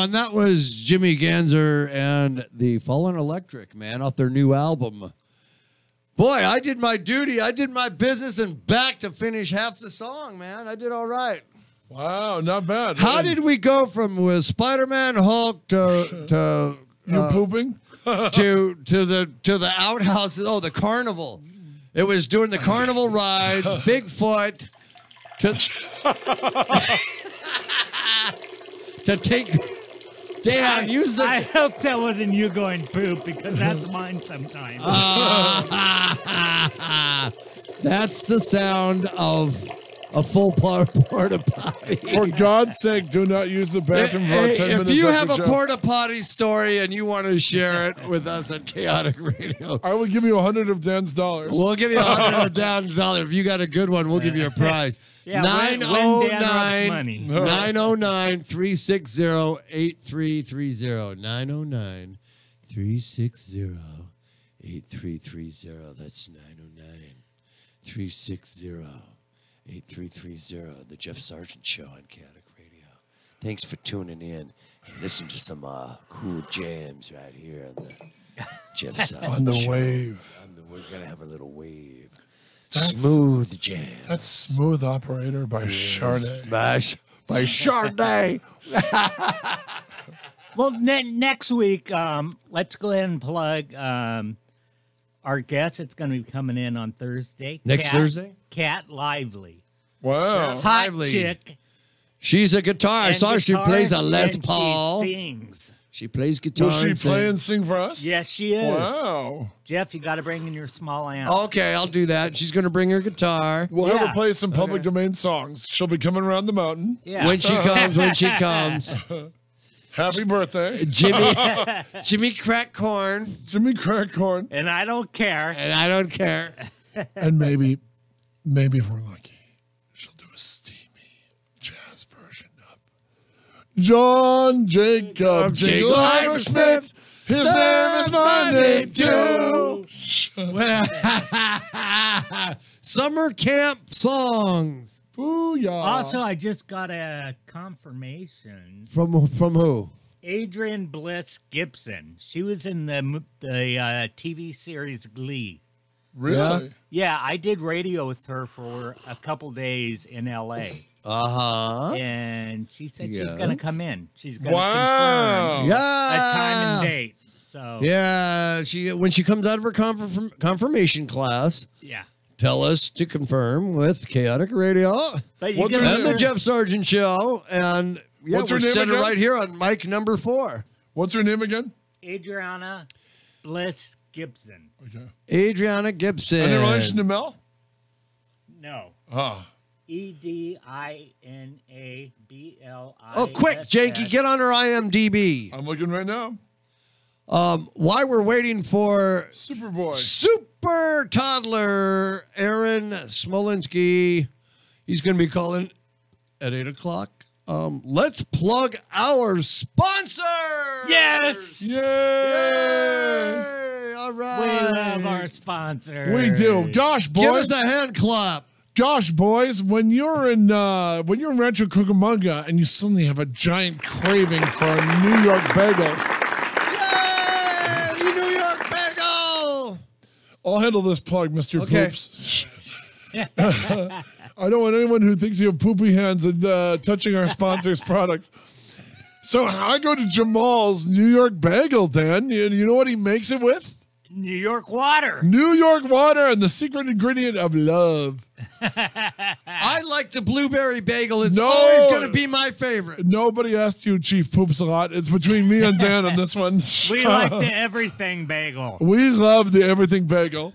and that was Jimmy Ganzer and the Fallen Electric, man, off their new album. Boy, I did my duty. I did my business and back to finish half the song, man. I did all right. Wow, not bad. How did we go from with Spider-Man, Hulk to you pooping? to the outhouses? Oh, the carnival. It was doing the carnival rides, Bigfoot, to take. Dan, use the. I hope that wasn't you going poop because that's mine sometimes. That's the sound of a full porta potty. For God's sake, do not use the bathroom for 10 minutes. If you after have a show. porta potty story and you want to share it with us at Chaotic Radio, I will give you 100 of Dan's dollars. we'll give you $100. If you got a good one, we'll give you a prize. Yeah, when Dan rubs money. 909-360-8330. 909-360-8330. That's 909-360-8330. The Jeff Sargent Show on Chaotic Radio. Thanks for tuning in and listen to some cool jams right here on the Jeff Sargent On the Show. wave. We're going to have a little wave. Smooth jam. That's Smooth Operator by Chardonnay. By Chardonnay. Well, next week, let's go ahead and plug our guest. It's going to be coming in on Thursday. Next Thursday? Cat Lively. Wow. Hot Lively. chick. She's a guitar. I and saw she plays a guitarist, Les and Paul. She sings. She plays guitar. Will she and play sing. and sing for us? Yes, she is. Wow. Jeff, you got to bring in your small amp. Okay, I'll do that. She's going to bring her guitar. We'll have Yeah. her play some public domain songs. She'll be coming around the mountain. Yeah. When she comes. Happy birthday. Jimmy Crack Corn. Jimmy Crackcorn. And I don't care. And I don't care. And maybe if we're lucky, she'll do a steamy jazz version of John Jacob Jingle Smith. His name is my name too. Summer camp songs. Booyah. Also, I just got a confirmation. From who? Adrian Bliss Gibson. She was in the TV series Glee. Really? Yeah, I did radio with her for a couple days in L.A. Uh-huh. And she said she's Yes. going to come in. She's going to Wow. confirm Yeah. a time and date. So Yeah, when she comes out of her confirmation class, yeah. tell us to confirm with Chaotic Radio But you What's get her and name? the Jeff Sargent Show, and yeah, What's we're her name sitting again? right here on mic number 4. What's her name again? Adriana Bliss Gibson. Okay. Adriana Gibson. And in relation to Mel? No. Ah. EDINABLI. Oh, quick, Janky, get on her IMDb. I'm looking right now. While we're waiting for Superboy. super toddler Aaron Smolinski, he's going to be calling at 8 o'clock. Let's plug our sponsor. Yes. Yay! Yay! All right. We love our sponsor. We do. Gosh, boys. Give us a hand clap. Gosh, boys, when you're in Rancho Cucamonga and you suddenly have a giant craving for a New York bagel, Yay! You New York bagel. I'll handle this plug, Mr. Okay. Poops. I don't want anyone who thinks you have poopy hands and touching our sponsor's products. So I go to Jamal's New York Bagel, Dan. You know what he makes it with? New York water. New York water and the secret ingredient of love. I like the blueberry bagel. It's No. always going to be my favorite. Nobody asked you, Chief Poops a lot. It's between me and Dan on this one. We like the everything bagel. We love the everything bagel.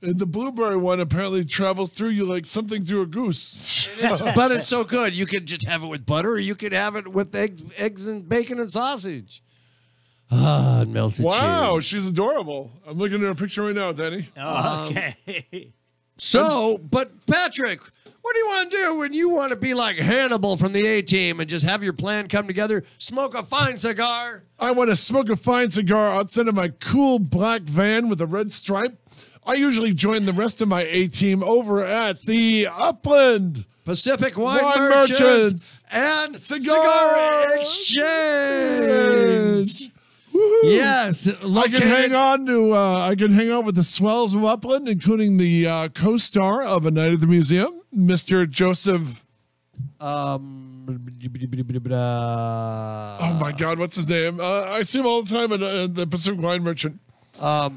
And the blueberry one apparently travels through you like something through a goose. But it's so good. You could just have it with butter, or you could have it with eggs and bacon and sausage. Ah, it melted Wow, cheese. she's adorable. I'm looking at her picture right now, Danny. Oh, okay. So, but Patrick, what do you want to do when you want to be like Hannibal from the A-Team and just have your plan come together, smoke a fine cigar? I want to smoke a fine cigar outside of my cool black van with a red stripe. I usually join the rest of my A-Team over at the Upland Pacific Wine, Wine Merchants, Merchants. and Cigar Exchange. Woohoo. Yes, I can located- hang on to. I can hang out with the swells of Upland, including the co-star of A Night at the Museum, Mr. Joseph. Oh my God, what's his name? I see him all the time in the Pacific Wine Merchant. Well,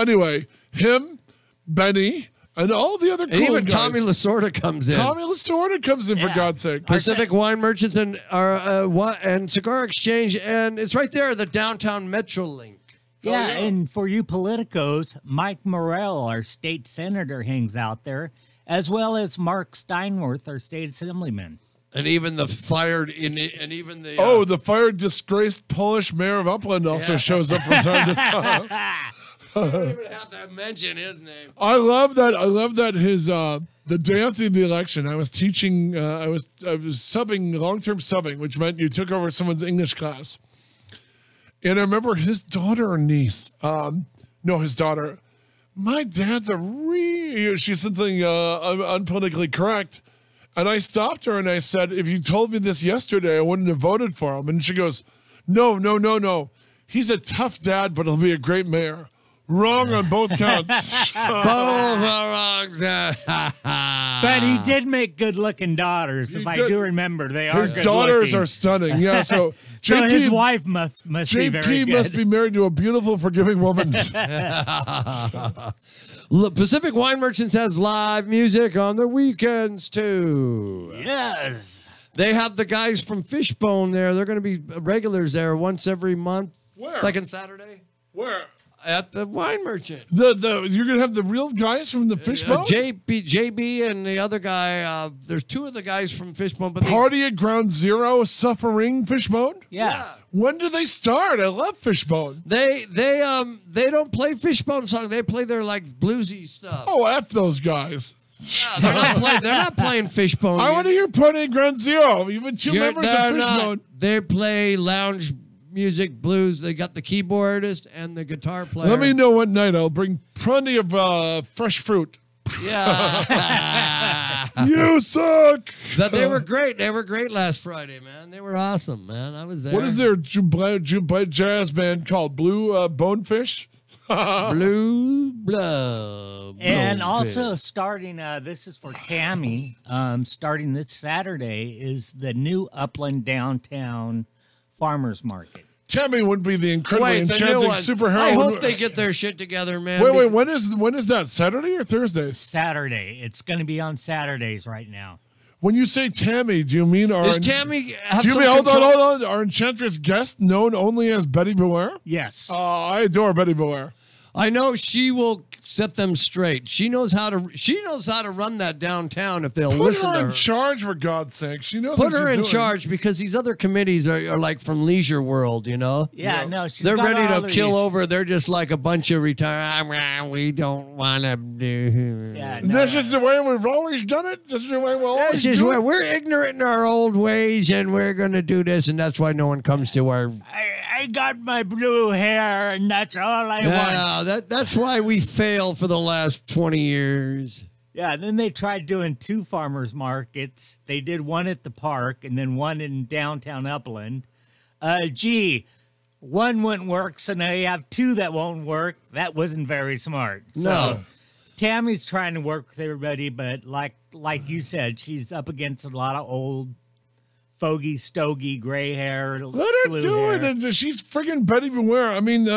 anyway, him, Benny, and all the other and cool even guys. Tommy Lasorda comes in. Tommy Lasorda comes in, for God's sake. Pacific Wine Merchants and Cigar Exchange, and it's right there, the downtown Metro Link. Yeah, and for you politicos, Mike Morrell, our state senator, hangs out there, as well as Mark Steinworth, our state assemblyman. And even the fired and even the The fired, disgraced Polish mayor of Upland also shows up from time to time. I don't even have to mention his name. I love that. I love that his the day after the election, I was teaching. I was subbing, long-term subbing, which meant you took over someone's English class. And I remember his daughter or niece. No, his daughter. My dad's she said something unpolitically correct. And I stopped her and I said, if you told me this yesterday, I wouldn't have voted for him. And she goes, no. He's a tough dad, but he'll be a great mayor. Wrong on both counts. Both are wrong. But he did make good-looking daughters, He if I did. do remember. They are His good daughters looking. are stunning. Yeah, so So his JP wife must be very JP good. must be married to a beautiful, forgiving woman. Pacific Wine Merchants has live music on the weekends too. Yes. They have the guys from Fishbone there. They're going to be regulars there once every month. Where? Second Saturday Where? at the Wine Merchant. You're gonna have the real guys from the Fishbone JB and the other guy. There's two of the guys from Fishbone. But party at Ground Zero, suffering Fishbone. Yeah. When do they start? I love Fishbone. They don't play Fishbone songs. They play their like bluesy stuff. Oh, F those guys. Yeah, they're not playing Fishbone. I want to hear Party at Ground Zero. Even two You're- members of they're Fishbone. not. They play lounge music, blues. They got the keyboardist and the guitar player. Let me know what night. I'll bring plenty of fresh fruit. Yeah. You suck. But they were great. They were great last Friday, man. They were awesome, man. I was there. What is their jazz band called? Blue Bonefish? Blue Blood. And also starting, this is for Tammy, starting this Saturday is the new Upland Downtown Farmers Market. Tammy would be the incredibly the new enchanting one. superhero. I hope they get their shit together, man. Wait. When is that? Saturday or Thursdays? Saturday. It's going to be on Saturdays right now. When you say Tammy, do you mean our? Does Tammy have Do you some mean control? hold on? Our enchantress guest, known only as Betty Beware. Yes. I adore Betty Beware. I know she will set them straight. She knows how to run that downtown if they'll Put listen her to in her. charge, for God's sake. She knows. Put what her she's in doing. charge because these other committees are like from Leisure World, you know? Yeah, no, she's They're got ready all to of kill these- over. They're just like a bunch of retired. We don't want to do. Yeah, And that's just the way we've always done it. That's the way we'll always That's just do where it. we're ignorant in our old ways, and we're going to do this, and that's why no one comes to our. I got my blue hair, and that's all I want. Yeah, that's why we failed for the last 20 years. Yeah, then they tried doing two farmers markets. They did one at the park and then one in downtown Upland. One wouldn't work, so now you have two that won't work. That wasn't very smart. So No. Tammy's trying to work with everybody, but like you said, she's up against a lot of old fogey, stogie, gray hair. Let her blue do hair. it. And she's friggin' Betty Beware. I mean,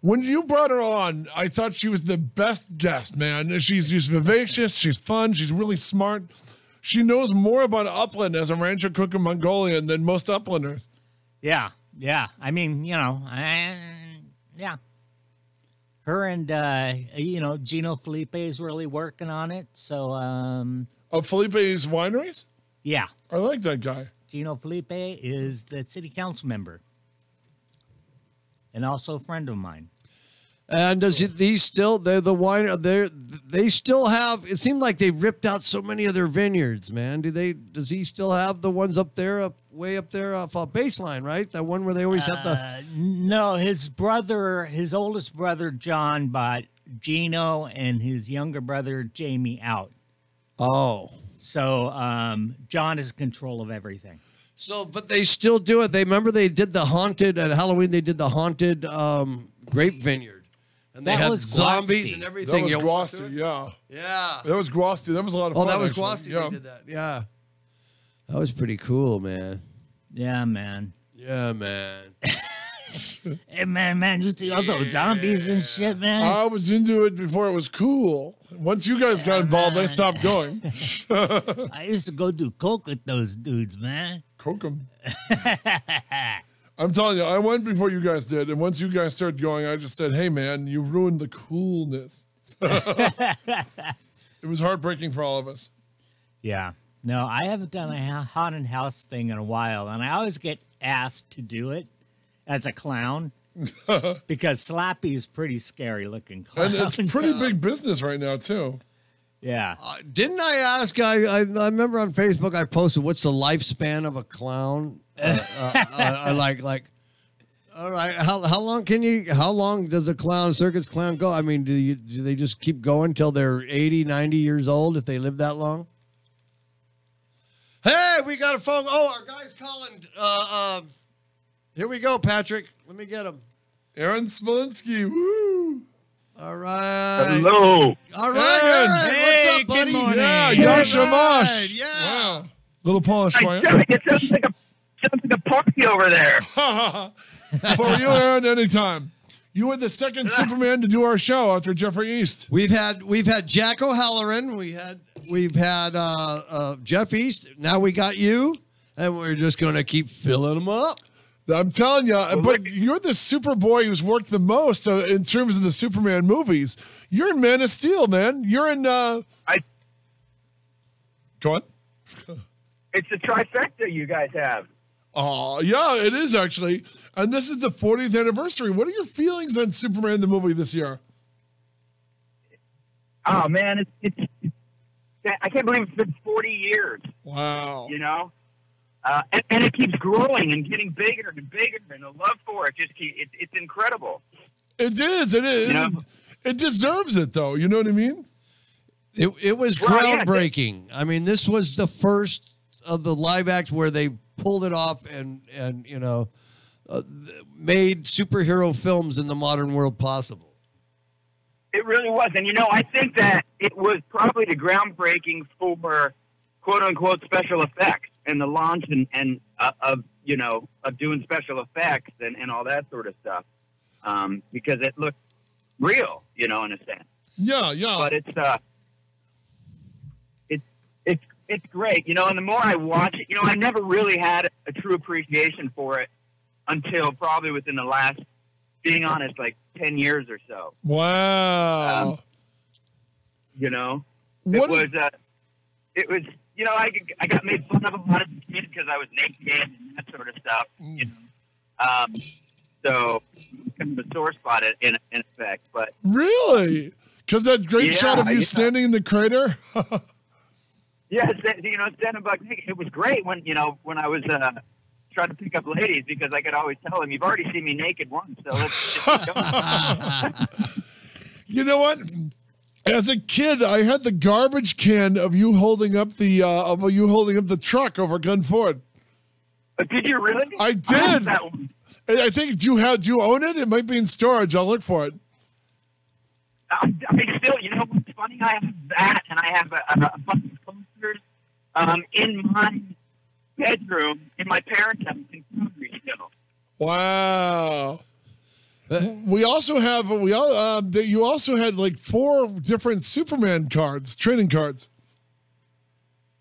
when you brought her on, I thought she was the best guest, man. She's vivacious. She's fun. She's really smart. She knows more about Upland as a rancher cook in Mongolian than most Uplanders. Yeah. I mean, yeah. Her and, Gino Felipe is really working on it. So, Of Felipe's wineries? yeah. I like that guy. Gino Felipe is the city council member and also a friend of mine. And they still have, it seemed like they ripped out so many of their vineyards, man. Does he still have the ones up there, way up there off Baseline, right? That one where they always have the. No, his oldest brother, John, bought Gino and his younger brother, Jamie, out. Oh. So John is in control of everything. So, but they still do it. They did the haunted at Halloween. They did the haunted grape vineyard, and they That had was zombies Gloucester. and That everything. was You walked Gloucester, through it? yeah. Yeah. That was Gloucester. That was a lot of Oh, fun. that was actually. Gloucester. Yeah. They did that. Yeah. That was pretty cool, man. Yeah, man. Yeah, man. Hey, man, you see all those zombies and shit, man? I was into it before it was cool. Once you guys got involved, I stopped going. I used to go do coke with those dudes, man. Coke 'em. I'm telling you, I went before you guys did, and once you guys started going, I just said, hey, man, you ruined the coolness. It was heartbreaking for all of us. Yeah. No, I haven't done a haunted house thing in a while, and I always get asked to do it as a clown because Slappy is pretty scary looking clown. And it's pretty big business right now, too. Yeah. Didn't I ask? I remember on Facebook I posted, "What's the lifespan of a clown?" Like, all right, how long can you? How long does a circus clown go? I mean, do they just keep going till they're 80, 90 years old if they live that long? Hey, we got a phone. Oh, our guy's calling. Here we go, Patrick. Let me get him. Aaron Smolinski, woo! All right. Hello. All right, Aaron. Hey, What's up, buddy? good morning. Yeah, All Yasha right, Mosh. Yeah. Wow. Little Polish for you. It sounds like a party over there. For you, Aaron, anytime. You were the second Superman to do our show after Jeffrey East. We've had Jack O'Halloran. We've had Jeff East. Now we got you, and we're just gonna keep filling them up. I'm telling you, but you're the Superboy who's worked the most in terms of the Superman movies. You're in Man of Steel, man. You're in. Go on. It's a trifecta you guys have. Oh, yeah, it is actually. And this is the 40th anniversary. What are your feelings on Superman the movie this year? Oh man, it's I can't believe it's been 40 years. Wow. You know, and it keeps growing and getting bigger and bigger, and the love for it it's incredible. It is. It is. You know? It deserves it, though. You know what I mean? It was groundbreaking. I mean, this was the first of the live act where they pulled it off and made superhero films in the modern world possible. It really was, and I think that it was probably the groundbreaking for quote unquote special effects and the launch and of doing special effects and all that sort of stuff, because it looked real, in a sense. Yeah. But it's great, and the more I watch it, I never really had a true appreciation for it until probably within the last, being honest, like 10 years or so. Wow. It was, I got made fun of a lot as a kid because I was naked and that sort of stuff, so kind of a sore spot in effect, but. Really? Because that great shot of you standing in the crater? Yeah, standing buck naked. It was great when I was trying to pick up ladies, because I could always tell them, you've already seen me naked once, so let's go. You know what? As a kid, I had the garbage can of you holding up the truck over Gun Ford. Did you really? I did. I have that one. I think do you own it? It might be in storage. I'll look for it. I still, what's funny? I have that, and I have a bunch of posters in my bedroom in my parents' house in Calgary still. Wow. You also had like 4 different Superman cards, trading cards.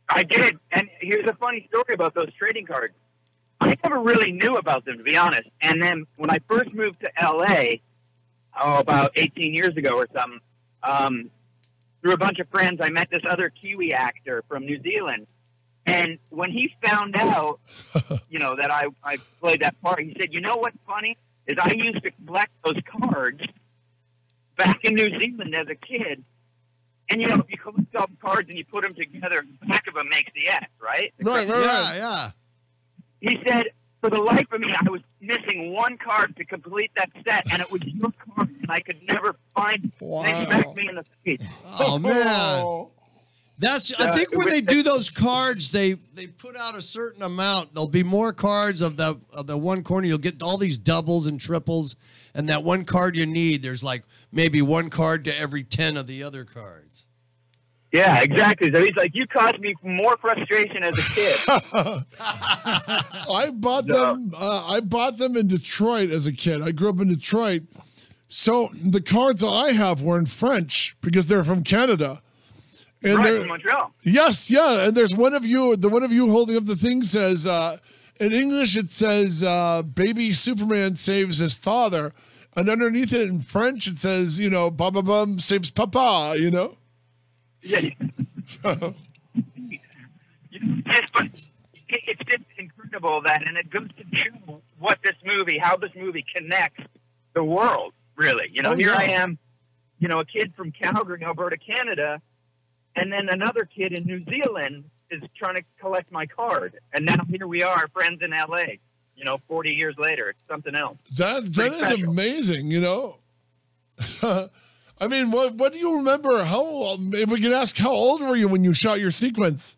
I did, and here's a funny story about those trading cards. I never really knew about them, to be honest. And then when I first moved to L.A., about 18 years ago or something, through a bunch of friends, I met this other Kiwi actor from New Zealand. And when he found out, that I played that part, he said, what's funny is I used to collect those cards back in New Zealand as a kid. And, if you collect all the cards and you put them together, the back of them makes the X, right? Right. Yeah. He said, for the life of me, I was missing one card to complete that set, and it was your card, and I could never find it. Wow. And they smacked me in the face. Oh man, I think when they do those cards, they put out a certain amount. There'll be more cards of the one corner. You'll get all these doubles and triples, and that one card you need, there's like maybe one card to every 10 of the other cards. Yeah, exactly. So he's like, you caused me more frustration as a kid. I bought them. I bought them in Detroit as a kid. I grew up in Detroit, so the cards I have were in French because they're from Canada. And right, from Montreal. Yes, yeah. And there's one of you, the one of you holding up the thing says, in English it says, baby Superman saves his father. And underneath it in French it says, you know, Baba Bum saves Papa, you know? Yeah. But it's just incredible that, and it goes to show what this movie, how this movie connects the world, really. You know, here I am, you know, a kid from Calgary, Alberta, Canada, and then another kid in New Zealand is trying to collect my card. And now here we are, friends in L.A., you know, 40 years later. It's something else. That is amazing, you know. I mean, what do you remember? If we can ask, how old were you when you shot your sequence?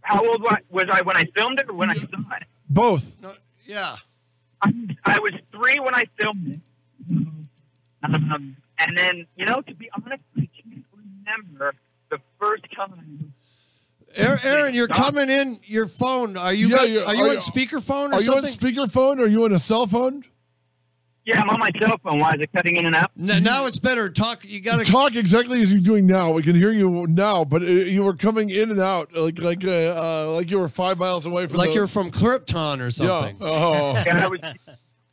How old was I when I filmed it or when I saw it? Both. No, yeah. I was 3 when I filmed it. And then, you know, to be honest, I can't remember the first time. Aaron, you're coming in your phone. Are you on speakerphone or something? Are you on speakerphone or are you on a cell phone? Yeah, I'm on my cell phone. Why is it cutting in and out? Now it's better. Talk. You got to talk exactly as you're doing now. We can hear you now, but you were coming in and out like you were 5 miles away from. Like you're from Krypton or something. Yeah. Oh. Yeah,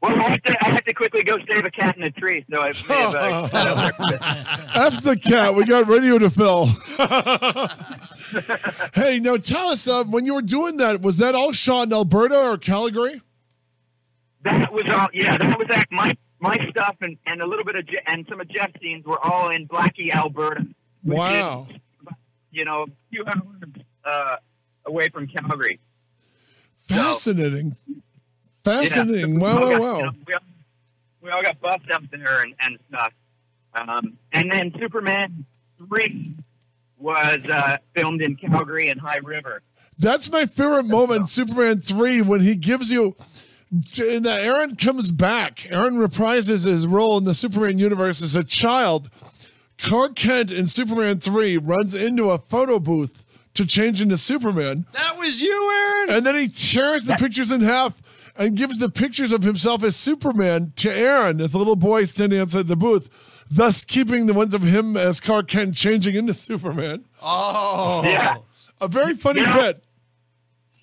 well, I had to quickly go save a cat in a tree, so I F the cat. We got radio to fill. Hey, now tell us, when you were doing that, was that all shot in Alberta or Calgary? That was all. Yeah, that was my stuff, and a little bit of and some of Jeff's scenes were all in Blackie, Alberta. Wow. Is, you know, a few hours away from Calgary. Fascinating. So, fascinating. Yeah, wow. You know, we all got buffed up there and stuff. And then Superman 3 was filmed in Calgary and High River. That's my favorite moment, Superman 3, when he gives you. And Aaron comes back. Aaron reprises his role in the Superman universe as a child. Clark Kent in Superman 3 runs into a photo booth to change into Superman. That was you, Aaron! And then he tears the pictures in half and gives the pictures of himself as Superman to Aaron as a little boy standing outside the booth, thus keeping the ones of him as Clark Kent changing into Superman. Oh. Yeah. A very funny bit.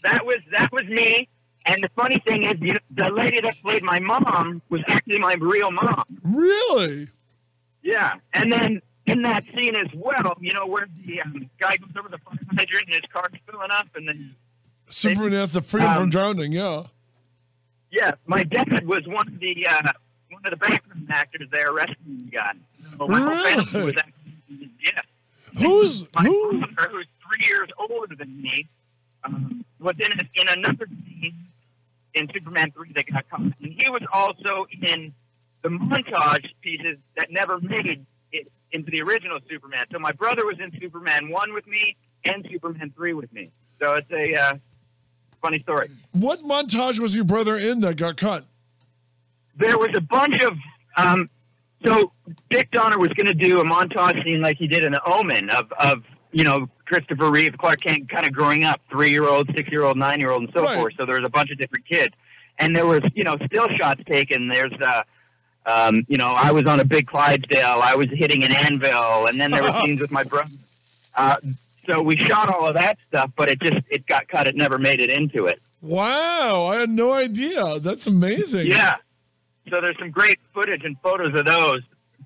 That was me. And the funny thing is, the lady that played my mom was actually my real mom. Really? Yeah. And then in that scene as well, you know, where the guy goes over the fire hydrant and his car's filling up, and then Superman has to free him from drowning. Yeah. Yeah, my dad was one of the background actors there rescuing the guy. So my whole family was actually, my father, who's 3 years older than me, was in another scene in Superman 3 that got caught. And he was also in the montage pieces that never made it into the original Superman. So my brother was in Superman 1 with me and Superman 3 with me. So it's a funny story. What montage was your brother in that got cut? There was a bunch of... so Dick Donner was going to do a montage scene like he did in The Omen of you know, Christopher Reeve, Clark Kent kind of growing up, 3-year-old, 6-year-old, 9-year-old, and so forth. So there was a bunch of different kids. And there was, you know, still shots taken. There's, you know, I was on a big Clydesdale. I was hitting an anvil. And then there were scenes with my brother. So we shot all of that stuff, but it got cut. It never made it into it. Wow. I had no idea. That's amazing. Yeah. So there's some great footage and photos of those.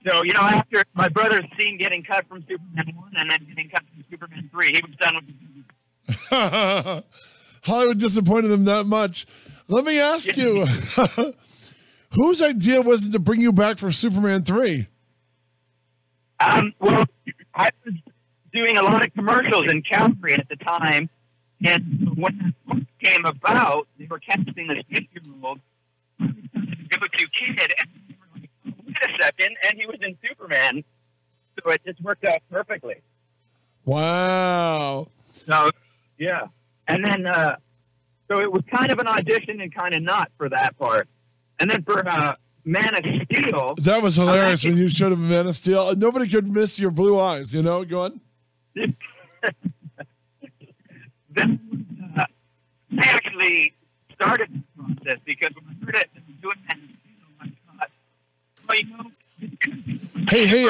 So, you know, after my brother's scene getting cut from Superman 1 and then getting cut from Superman 3, he was done with the Hollywood disappointed them that much. Let me ask you, whose idea was it to bring you back for Superman 3? Well, I was doing a lot of commercials in Calgary at the time, and when the book came about, they were casting this 8-year-old go-to kid, and wait a second, and he was in Superman, so it just worked out perfectly. Wow. So, yeah. And then, so it was kind of an audition and kind of not for that part. And then for Man of Steel. That was hilarious when you showed him Man of Steel. Nobody could miss your blue eyes, you know? Go on. I actually started the process because when I heard it doing that, I thought, well, you know. Hey,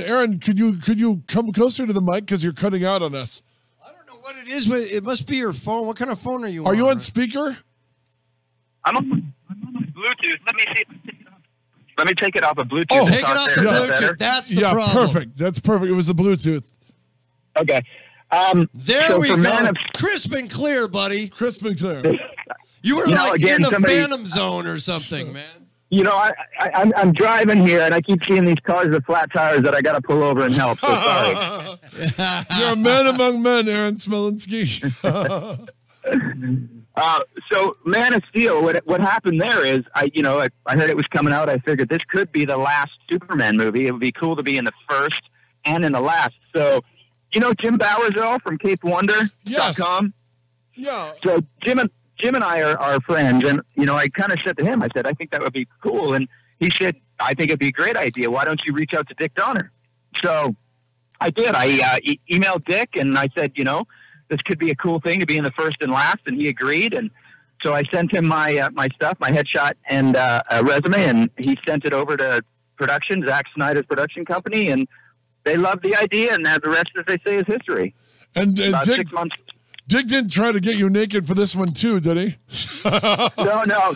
Aaron, could you come closer to the mic because you're cutting out on us? I don't know what it is, but it must be your phone. What kind of phone are you on? Are you on speaker? I'm on Bluetooth. Let me see. Let me take it off of Bluetooth. Oh, Take it off the Bluetooth. That's the problem. Perfect. That's perfect. It was the Bluetooth. Okay. There we go. Crisp and clear, buddy. Crisp and clear. You were like in the Phantom Zone or something, man. You know, I'm driving here, and I keep seeing these cars with flat tires that I got to pull over and help. So sorry. You're a man among men, Aaron Smolinski. So Man of Steel, what happened there is, I heard it was coming out. I figured this could be the last Superman movie. It would be cool to be in the first and in the last. So, you know Jim Bowersell from CapeWonder.com? Yes. Yeah. So Jim and I are friends, and, you know, I kind of said to him, I said, I think that would be cool. And he said, I think it'd be a great idea. Why don't you reach out to Dick Donner? So I did. I emailed Dick, and I said, you know, this could be a cool thing to be in the first and last, and he agreed. And so I sent him my stuff, my headshot and a resume, and he sent it over to production, Zack Snyder's production company, and they loved the idea, and the rest, as they say, is history. And About Dick, 6 months. Dick didn't try to get you naked for this one too, did he? No,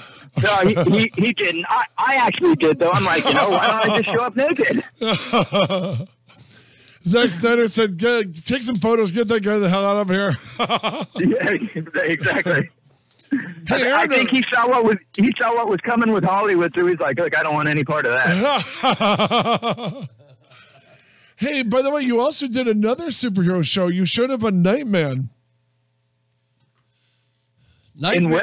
he didn't. I actually did, though. I'm like, you know, why don't I just show up naked? Zack Snyder said, take some photos, get that guy the hell out of here. Yeah, exactly. Hey, Aaron, I think he saw what was coming with Hollywood, so he's like, look, I don't want any part of that. Hey, by the way, you also did another superhero show. You showed up on Nightman. Nightman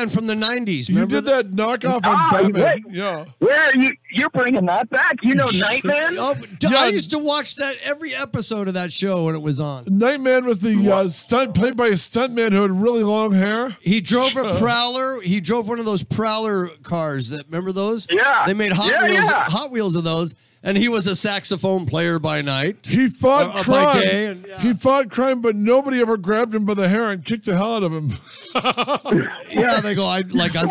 from the 90s. You did that knockoff on Batman. Yeah. Where are you? You're bringing that back? You know Nightman? I used to watch that every episode of that show when it was on. Nightman was the stunt played by a stuntman who had really long hair. He drove a Prowler. He drove one of those Prowler cars. Remember those? Yeah. They made Hot Wheels of those. And he was a saxophone player by night. He fought crime. By day, and, yeah. He fought crime, but nobody ever grabbed him by the hair and kicked the hell out of him. Yeah, they go, I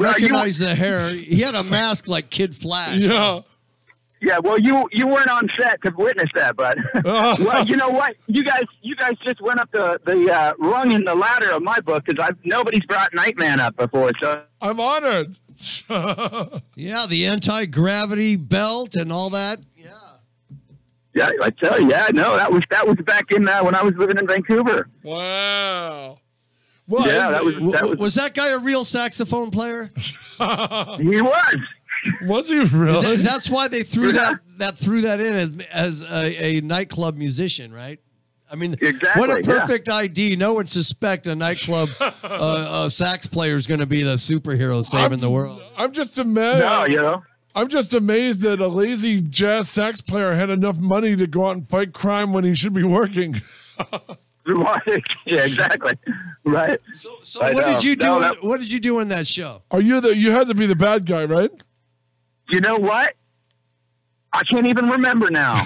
recognize the hair. He had a mask like Kid Flash. Yeah. Yeah, well, you weren't on set to witness that, but well, you know what? You guys just went up the rung in the ladder of my book because nobody's brought Nightman up before, so I'm honored. Yeah, the anti-gravity belt and all that. Yeah, I tell you, that was back in when I was living in Vancouver. Wow. Well, yeah, that was that guy a real saxophone player? He was. Was he really? That's why they threw that in as a nightclub musician, right? I mean, exactly, what a perfect ID. No one suspect a nightclub sax player is going to be the superhero saving the world. I'm just amazed. No, you know. I'm just amazed that a lazy jazz sax player had enough money to go out and fight crime when he should be working. Right. Yeah, exactly. Right. So what did you do? What did you do in that show? You had to be the bad guy, right? You know what? I can't even remember now.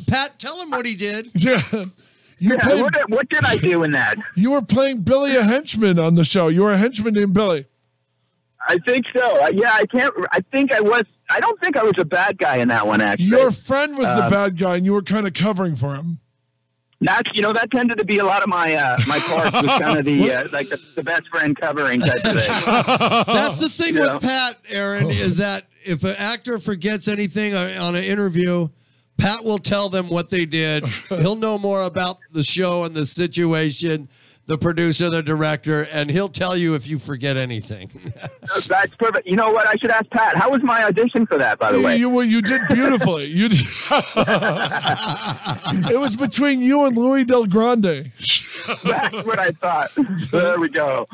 Pat, tell him what he did. Yeah. What did I do in that? You were playing Billy, a henchman on the show. You were a henchman named Billy. I think so. Yeah, I don't think I was a bad guy in that one, actually. Your friend was the bad guy, and you were kind of covering for him. That tended to be a lot of my parts was kind of the best friend covering type of thing. That's the thing with Pat, Aaron, is that if an actor forgets anything on an interview, Pat will tell them what they did. He'll know more about the show and the situation, the producer, the director, and he'll tell you if you forget anything. That's perfect. You know what? I should ask Pat. How was my audition for that, by the way? You did beautifully. It was between you and Louis Del Grande. That's what I thought. There we go.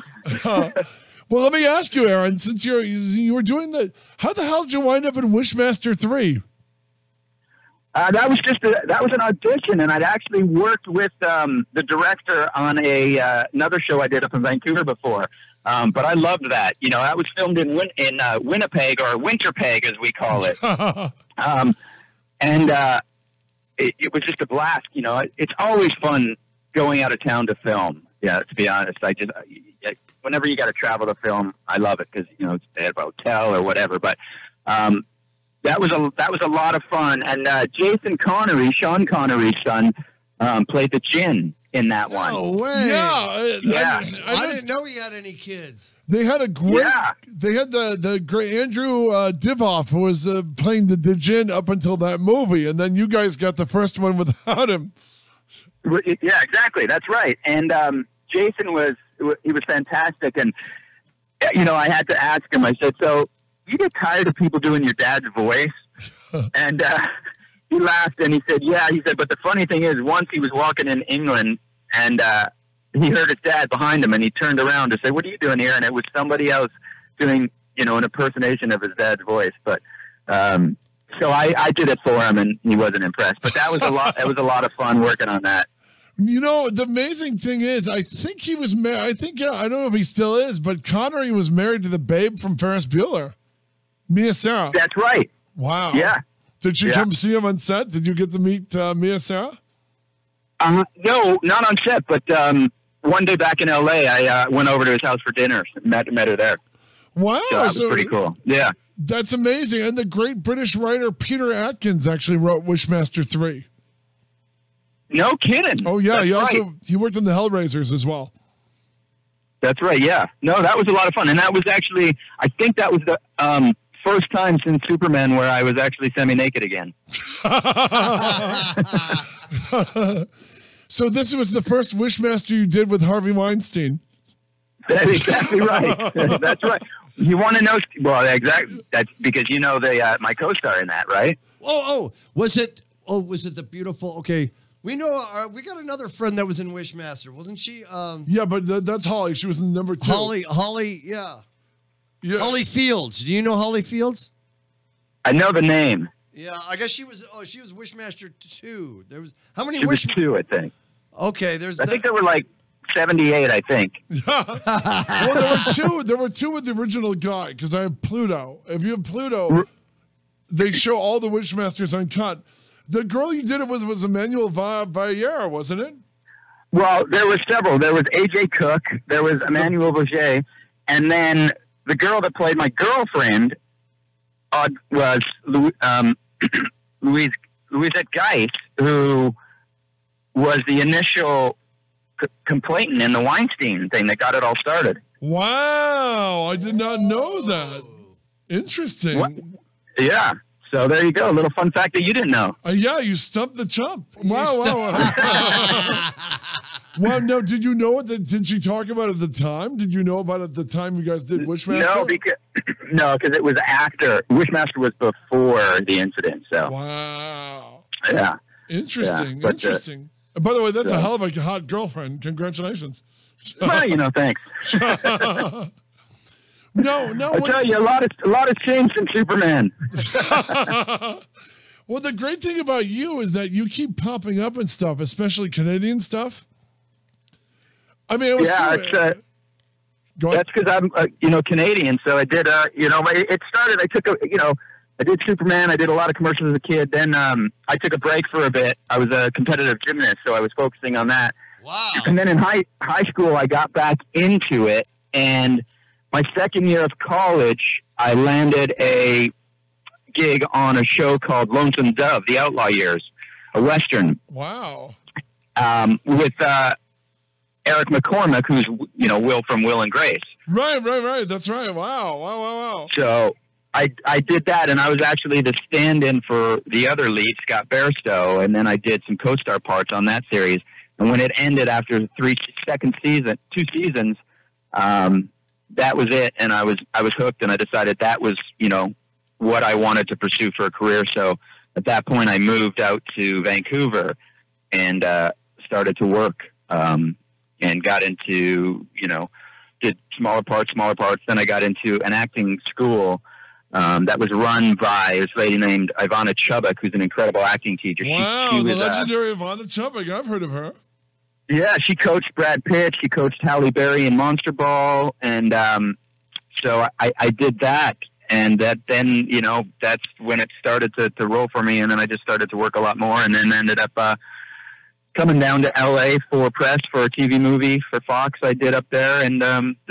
Well, let me ask you, Aaron, since you were doing how the hell did you wind up in Wishmaster 3? That was an audition, and I'd actually worked with the director on another show I did up in Vancouver before. But I loved that. You know, that was filmed in Winnipeg, or Winterpeg as we call it. It was just a blast. You know, it's always fun going out of town to film. Yeah, to be honest, whenever you got to travel to film, I love it because, you know, it's at a hotel or whatever. But that was a lot of fun. And Jason Connery, Sean Connery's son, played the Djinn in that one. No way. Yeah. I didn't know he had any kids. They had a great. Yeah. They had the great Andrew Divoff, who was playing the Djinn up until that movie, and then you guys got the first one without him. Yeah, exactly. That's right. And Jason was fantastic, and you know, I had to ask him. I said, "So you get tired of people doing your dad's voice?" And he laughed and he said, "Yeah." He said, "But the funny thing is, once he was walking in England and he heard his dad behind him, and he turned around to say, 'What are you doing here?' And it was somebody else doing, you know, an impersonation of his dad's voice. But so I did it for him, and he wasn't impressed. But that was a lot. It was a lot of fun working on that. You know, the amazing thing is, I think he was married. I think, I don't know if he still is, but Connery was married to the babe from Ferris Bueller, Mia Sara. That's right. Wow. Yeah. Did you come see him on set? Did you get to meet Mia Sara? No, not on set, but one day back in L.A., I went over to his house for dinner and met her there. Wow. So that was pretty cool. Yeah. That's amazing. And the great British writer Peter Atkins actually wrote Wishmaster 3. No kidding. Oh, yeah. That's He worked on the Hellraisers as well. That's right, yeah. No, that was a lot of fun. And that was actually, I think that was the first time since Superman where I was actually semi-naked again. So this was the first Wishmaster you did with Harvey Weinstein. That's exactly right. That's right. You want to know? Well, exactly. That's because you know my co-star in that, right? Was it the beautiful? Okay, we know. We got another friend that was in Wishmaster, wasn't she? Yeah, but that's Holly. She was in number 2. Holly, yeah. Holly Fields. Do you know Holly Fields? I know the name. Yeah, I guess she was. Oh, she was Wishmaster 2. There was how many? She was 2, I think. Okay, I think there were like 78, I think. Well, there were two with the original guy, because I have Pluto. If you have Pluto, they show all the Wishmasters uncut. The girl you did it was Emmanuel Valliere, wasn't it? Well, there were several. There was A.J. Cook. There was Emmanuel Valliere. And then the girl that played my girlfriend was Louisette Geis, who was the initial complainant in the Weinstein thing that got it all started. Wow, I did not know that. Interesting. What? Yeah. So there you go. A little fun fact that you didn't know. Yeah, you stumped the chump. Wow. Well, no, did you know it? Did she talk about it at the time? Did you know about it at the time you guys did Wishmaster? No, because it was after. Wishmaster was before the incident. So. Wow. Yeah. Interesting. Interesting. By the way, that's a hell of a hot girlfriend. Congratulations. Well, thanks. No. I tell you, a lot has changed since Superman. Well, the great thing about you is that you keep popping up and stuff, especially Canadian stuff. I mean, it was that's because I'm, Canadian. So I did, it started. I did Superman. I did a lot of commercials as a kid. Then I took a break for a bit. I was a competitive gymnast, so I was focusing on that. Wow. And then in high school, I got back into it, and my second year of college, I landed a gig on a show called Lonesome Dove, The Outlaw Years, a Western. Wow. With Eric McCormack, who's, Will from Will and Grace. Right. That's right. Wow. So I did that, and I was actually the stand-in for the other lead, Scott Bairstow, and then I did some co-star parts on that series. And when it ended after 2 seasons, that was it, and I was hooked, and I decided that was, what I wanted to pursue for a career. So at that point, I moved out to Vancouver and started to work and got into, did smaller parts. Then I got into an acting school that was run by this lady named Ivana Chubbuck, who's an incredible acting teacher. Wow, she the was, legendary Ivana Chubbuck. I've heard of her. Yeah, she coached Brad Pitt. She coached Halle Berry in Monster Ball. And so I did that. And then, you know, that's when it started to roll for me. And then I just started to work a lot more, and then ended up coming down to L.A. for press for a TV movie for Fox I did up there, and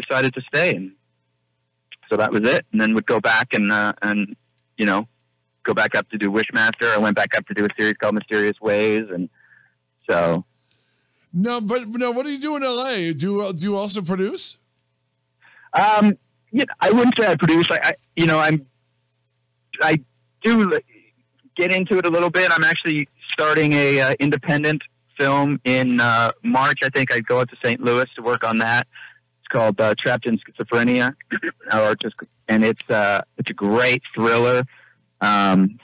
decided to stay. And so that was it. And then would go back and you know, go back up to do Wishmaster. I went back up to do a series called Mysterious Ways. And so... No, but what do you do in LA? Do you also produce? Yeah, I wouldn't say I produce. I do get into it a little bit. I'm actually starting a independent film in March. I think I go out to St. Louis to work on that. It's called Trapped in Schizophrenia, and it's a great thriller. So I'm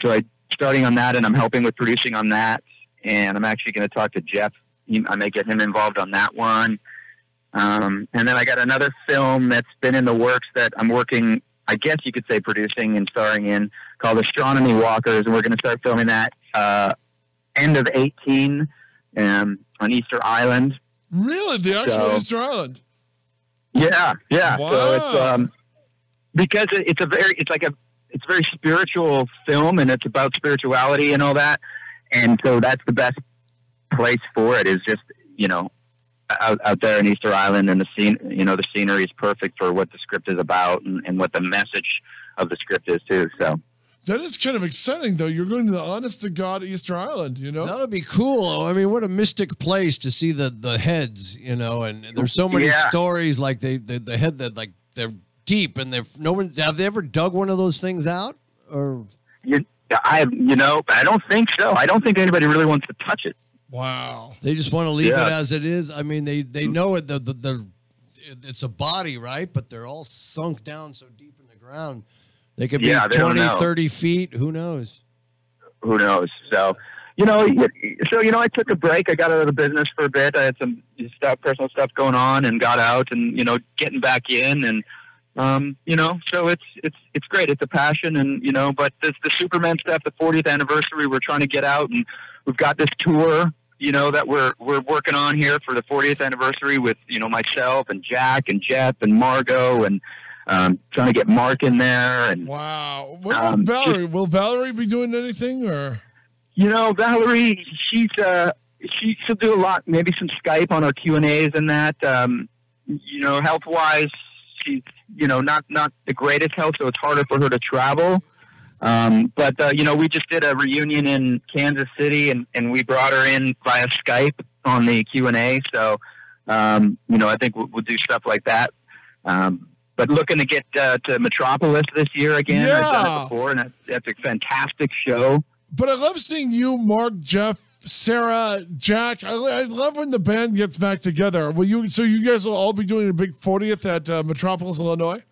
starting on that, and I'm helping with producing on that. And I'm actually going to talk to Jeff. I may get him involved on that one. And then I got another film that's been in the works that I'm working, I guess you could say producing and starring in, called Astronomy Walkers. And we're going to start filming that end of 2018 on Easter Island. Really? The actual Easter Island? Yeah. Wow. So it's because it's a very spiritual film, and it's about spirituality and all that. And so that's the best place for it, is just, you know, out there in Easter Island, and the scenery is perfect for what the script is about, and what the message of the script is too. So that is kind of exciting, though. You're going to the honest to God Easter Island, you know? That would be cool. I mean, what a mystic place to see the heads, you know, and there's so many stories, like the head that, like, they're deep, and have they ever dug one of those things out? Or I don't think so. I don't think anybody really wants to touch it. Wow. They just want to leave it as it is. I mean, they know it. It's a body, right? But they're all sunk down so deep in the ground. They could be 20, 30 feet. Who knows? Who knows? So, I took a break. I got out of the business for a bit. I had some personal stuff going on, and got out, and, getting back in, and, so it's great. It's a passion, and, but the Superman stuff, the 40th anniversary, we're trying to get out, and we've got this tour, that we're working on here for the 40th anniversary with, myself and Jack and Jeff and Margot, and trying to get Mark in there. And wow. What about Valerie? Will Valerie be doing anything, or? Valerie, she'll do a lot, maybe some Skype on our Q&As and that. Health-wise, she's, not the greatest health, so it's harder for her to travel. But we just did a reunion in Kansas City, and we brought her in via Skype on the Q&A. So, I think we'll do stuff like that. But looking to get to Metropolis this year again. Yeah. I've done it before, and that's a fantastic show. But I love seeing you, Mark, Jeff, Sarah, Jack. I love when the band gets back together. So you guys will all be doing a big 40th at Metropolis, Illinois?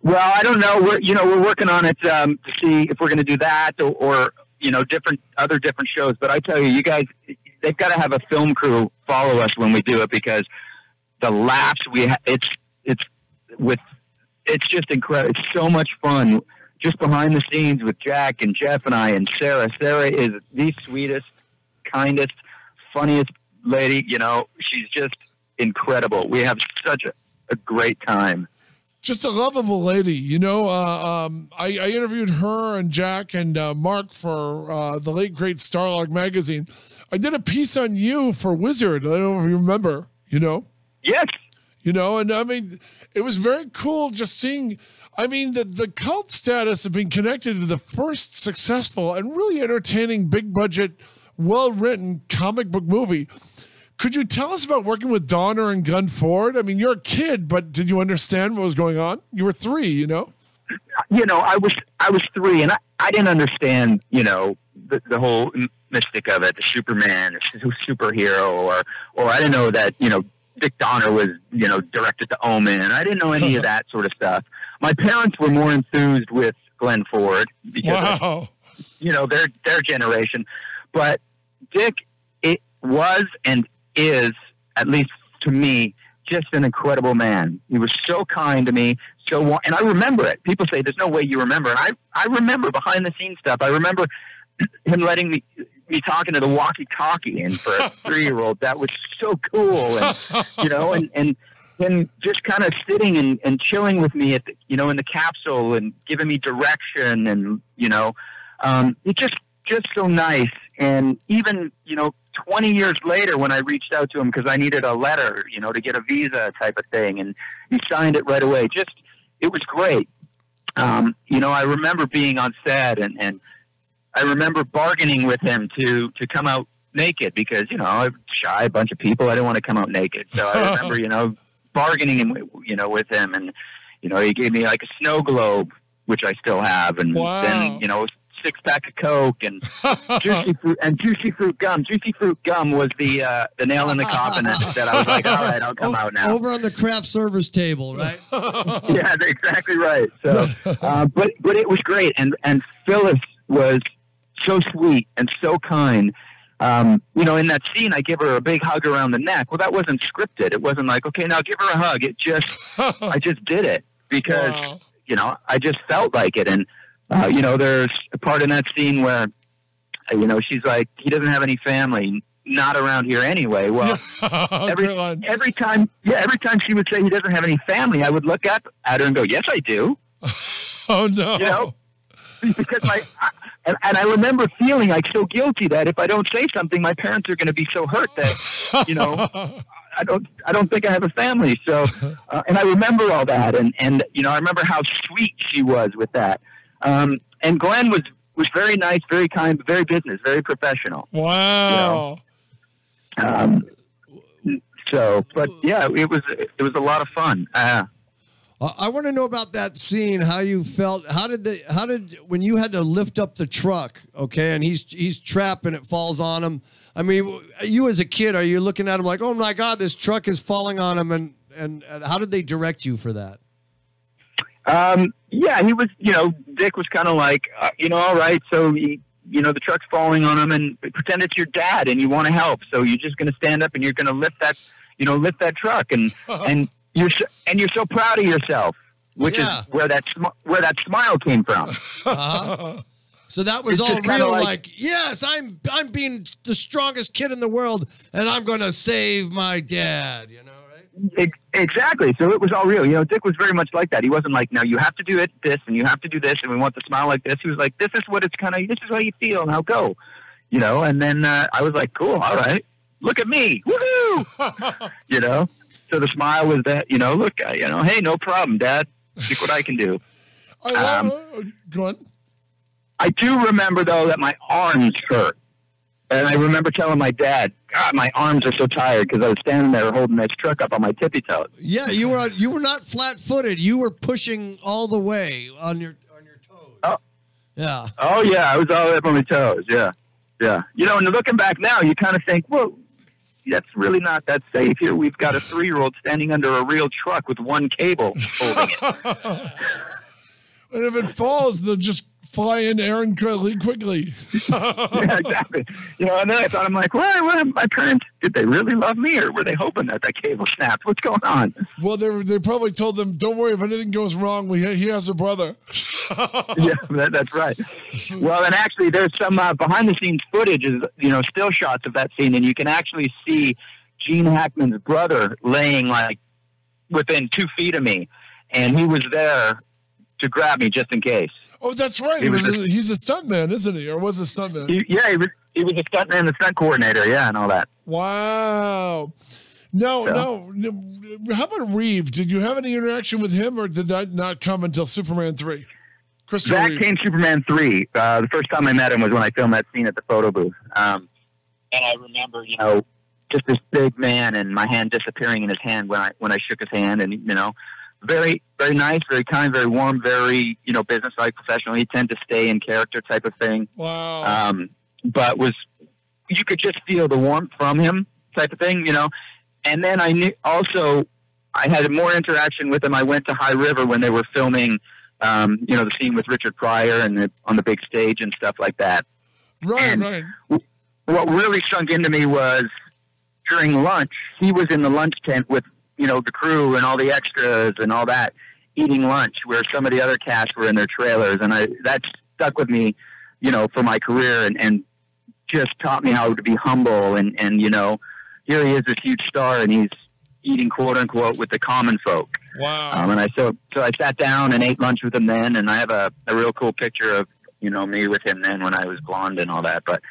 Well, I don't know. We're working on it to see if we're going to do that or different shows. But I tell you guys, they've got to have a film crew follow us when we do it, because the laughs it's just incredible. It's so much fun just behind the scenes with Jack and Jeff and I and Sarah. Sarah is the sweetest, kindest, funniest lady. She's just incredible. We have such a great time. Just a lovable lady, I interviewed her and Jack and Mark for the late great Starlog magazine. I did a piece on you for Wizard. I don't know if you remember. Yes. And I mean, it was very cool just seeing. I mean, the cult status of being connected to the first successful and really entertaining, big budget, well written comic book movie. Could you tell us about working with Donner and Gunn Ford? I mean, you're a kid, but did you understand what was going on? You were 3, I was 3, and I didn't understand, the whole mystic of it, the Superman, the superhero, or I didn't know that, Dick Donner was, directed to Omen. I didn't know any of that sort of stuff. My parents were more enthused with Glenn Ford because of, their generation. But Dick, it was and is, at least to me, just an incredible man. He was so kind to me. And I remember it. People say, there's no way you remember. And I remember behind the scenes stuff. I remember him letting me talking to the walkie-talkie, and for a 3-year-old, that was so cool. And, you know, and him just kind of sitting and chilling with me at the, you know, in the capsule and giving me direction, and, you know, it just so nice. And even, you know, 20 years later, when I reached out to him because I needed a letter, you know, to get a visa type of thing, and he signed it right away. It was great. You know, I remember being on set, and I remember bargaining with him to come out naked because, you know, I'm shy, a bunch of people. I didn't want to come out naked. So I remember, you know, bargaining, you know, with him, and, you know, he gave me like a snow globe, which I still have. And then, you know, 6-pack of Coke and juicy fruit gum. Juicy fruit gum was the nail in the coffin that I was like, all right, I'll come out now. Over on the craft service table, right? Yeah, exactly right. So, but it was great. And Phyllis was so sweet and so kind. You know, in that scene, I give her a big hug around the neck. Well, that wasn't scripted. It wasn't like, okay, now give her a hug. I just did it because, you know, I just felt like it. And, you know, there's a part in that scene where, you know, she's like, he doesn't have any family, not around here anyway. Well, every time she would say he doesn't have any family, I would look up at her and go, yes, I do. Oh, no. You know, because and I remember feeling like so guilty that if I don't say something, my parents are going to be so hurt that, you know, I don't think I have a family. So, and I remember all that. And, you know, I remember how sweet she was with that. And Glenn was very nice, very kind, very business, very professional. Wow. You know? So, but yeah, it was a lot of fun. I want to know about that scene. How you felt? How did when you had to lift up the truck? Okay, and he's trapped and it falls on him. I mean, you as a kid, are you looking at him like, oh my God, this truck is falling on him? And how did they direct you for that? Yeah, he was. You know, Dick was kind of like, you know, all right. So you know, the truck's falling on him, and pretend it's your dad, and you want to help. So you're just going to stand up and you're going to lift that truck, and You're so proud of yourself, which is where that smile came from. So that was all real. Like, yes, I'm being the strongest kid in the world, and I'm going to save my dad. You know, right? Exactly. So it was all real. You know, Dick was very much like that. He wasn't like, now you have to do this, and you have to do this, and we want the smile like this. He was like, this is what it's kind of. This is how you feel. Now go. You know. And then I was like, cool. All right. Look at me. Woohoo. You know. So the smile was that, you know, look, you know, hey, no problem, Dad. Look what I can do. Go on. I do remember, though, that my arms hurt. And I remember telling my dad, God, my arms are so tired because I was standing there holding this truck up on my tippy toes. Yeah, you were not flat-footed. You were pushing all the way on your toes. Oh. Yeah. Oh, yeah, I was all up on my toes, yeah. Yeah. You know, and looking back now, you kind of think, well, that's really not that safe. Here we've got a 3-year-old standing under a real truck with one cable holding it. And if it falls, they'll just fly in Aaron quickly. Yeah, exactly. You know, and then I thought, I'm like, well, my parents, did they really love me, or were they hoping that cable snapped? What's going on? Well, they probably told them, don't worry, if anything goes wrong, he has a brother. Yeah, that's right. Well, and actually, there's some behind-the-scenes footage, you know, still shots of that scene, and you can actually see Gene Hackman's brother laying like within 2 feet of me, and he was there to grab me just in case. Oh, that's right. He's a stuntman, isn't he? Or was a stuntman? He was a stuntman, the stunt coordinator, yeah, and all that. Wow. No. How about Reeve? Did you have any interaction with him, or did that not come until Superman 3? That came Superman 3. The first time I met him was when I filmed that scene at the photo booth. And I remember, you know, just this big man and my hand disappearing in his hand when I shook his hand, and, you know, very, very nice, very kind, very warm, very, you know, business-like, professional. He tended to stay in character type of thing. Wow. But you could just feel the warmth from him type of thing, you know. And then I had more interaction with him. I went to High River when they were filming, you know, the scene with Richard Pryor and on the big stage and stuff like that. Right. What really sunk into me was during lunch, he was in the lunch tent with the crew and all the extras and all that eating lunch where some of the other cast were in their trailers. And that stuck with me, for my career and just taught me how to be humble. And here he is, this huge star, and he's eating, quote unquote, with the common folk. Wow. And so I sat down and ate lunch with him then. And I have a real cool picture of, me with him then when I was blonde and all that. But,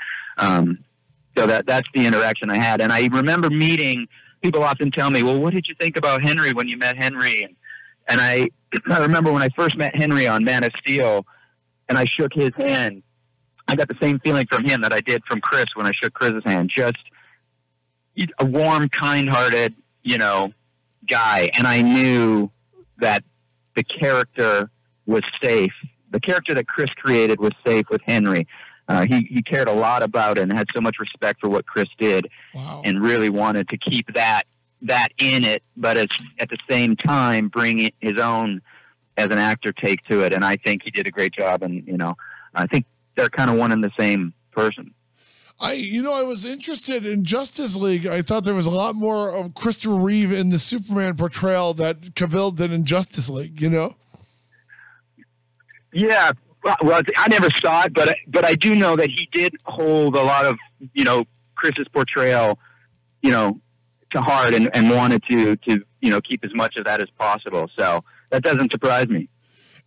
so that's the interaction I had. And I remember meeting, people often tell me, well, what did you think about Henry when you met Henry? And I remember when I first met Henry on Man of Steel and I shook his hand, I got the same feeling from him that I did from Chris when I shook Chris's hand. Just a warm, kind-hearted, guy. And I knew that the character was safe. The character that Chris created was safe with Henry. He cared a lot about it and had so much respect for what Chris did. Wow. And really wanted to keep that in it, but at the same time bring it his own as an actor take to it. And I think he did a great job. And, I think they're kind of one and the same person. I was interested in Justice League. I thought there was a lot more of Christopher Reeve in the Superman portrayal that Cavill did in Justice League, Yeah. Well, I never saw it, but I do know that he did hold a lot of, Chris's portrayal, to heart and wanted to keep as much of that as possible. So that doesn't surprise me.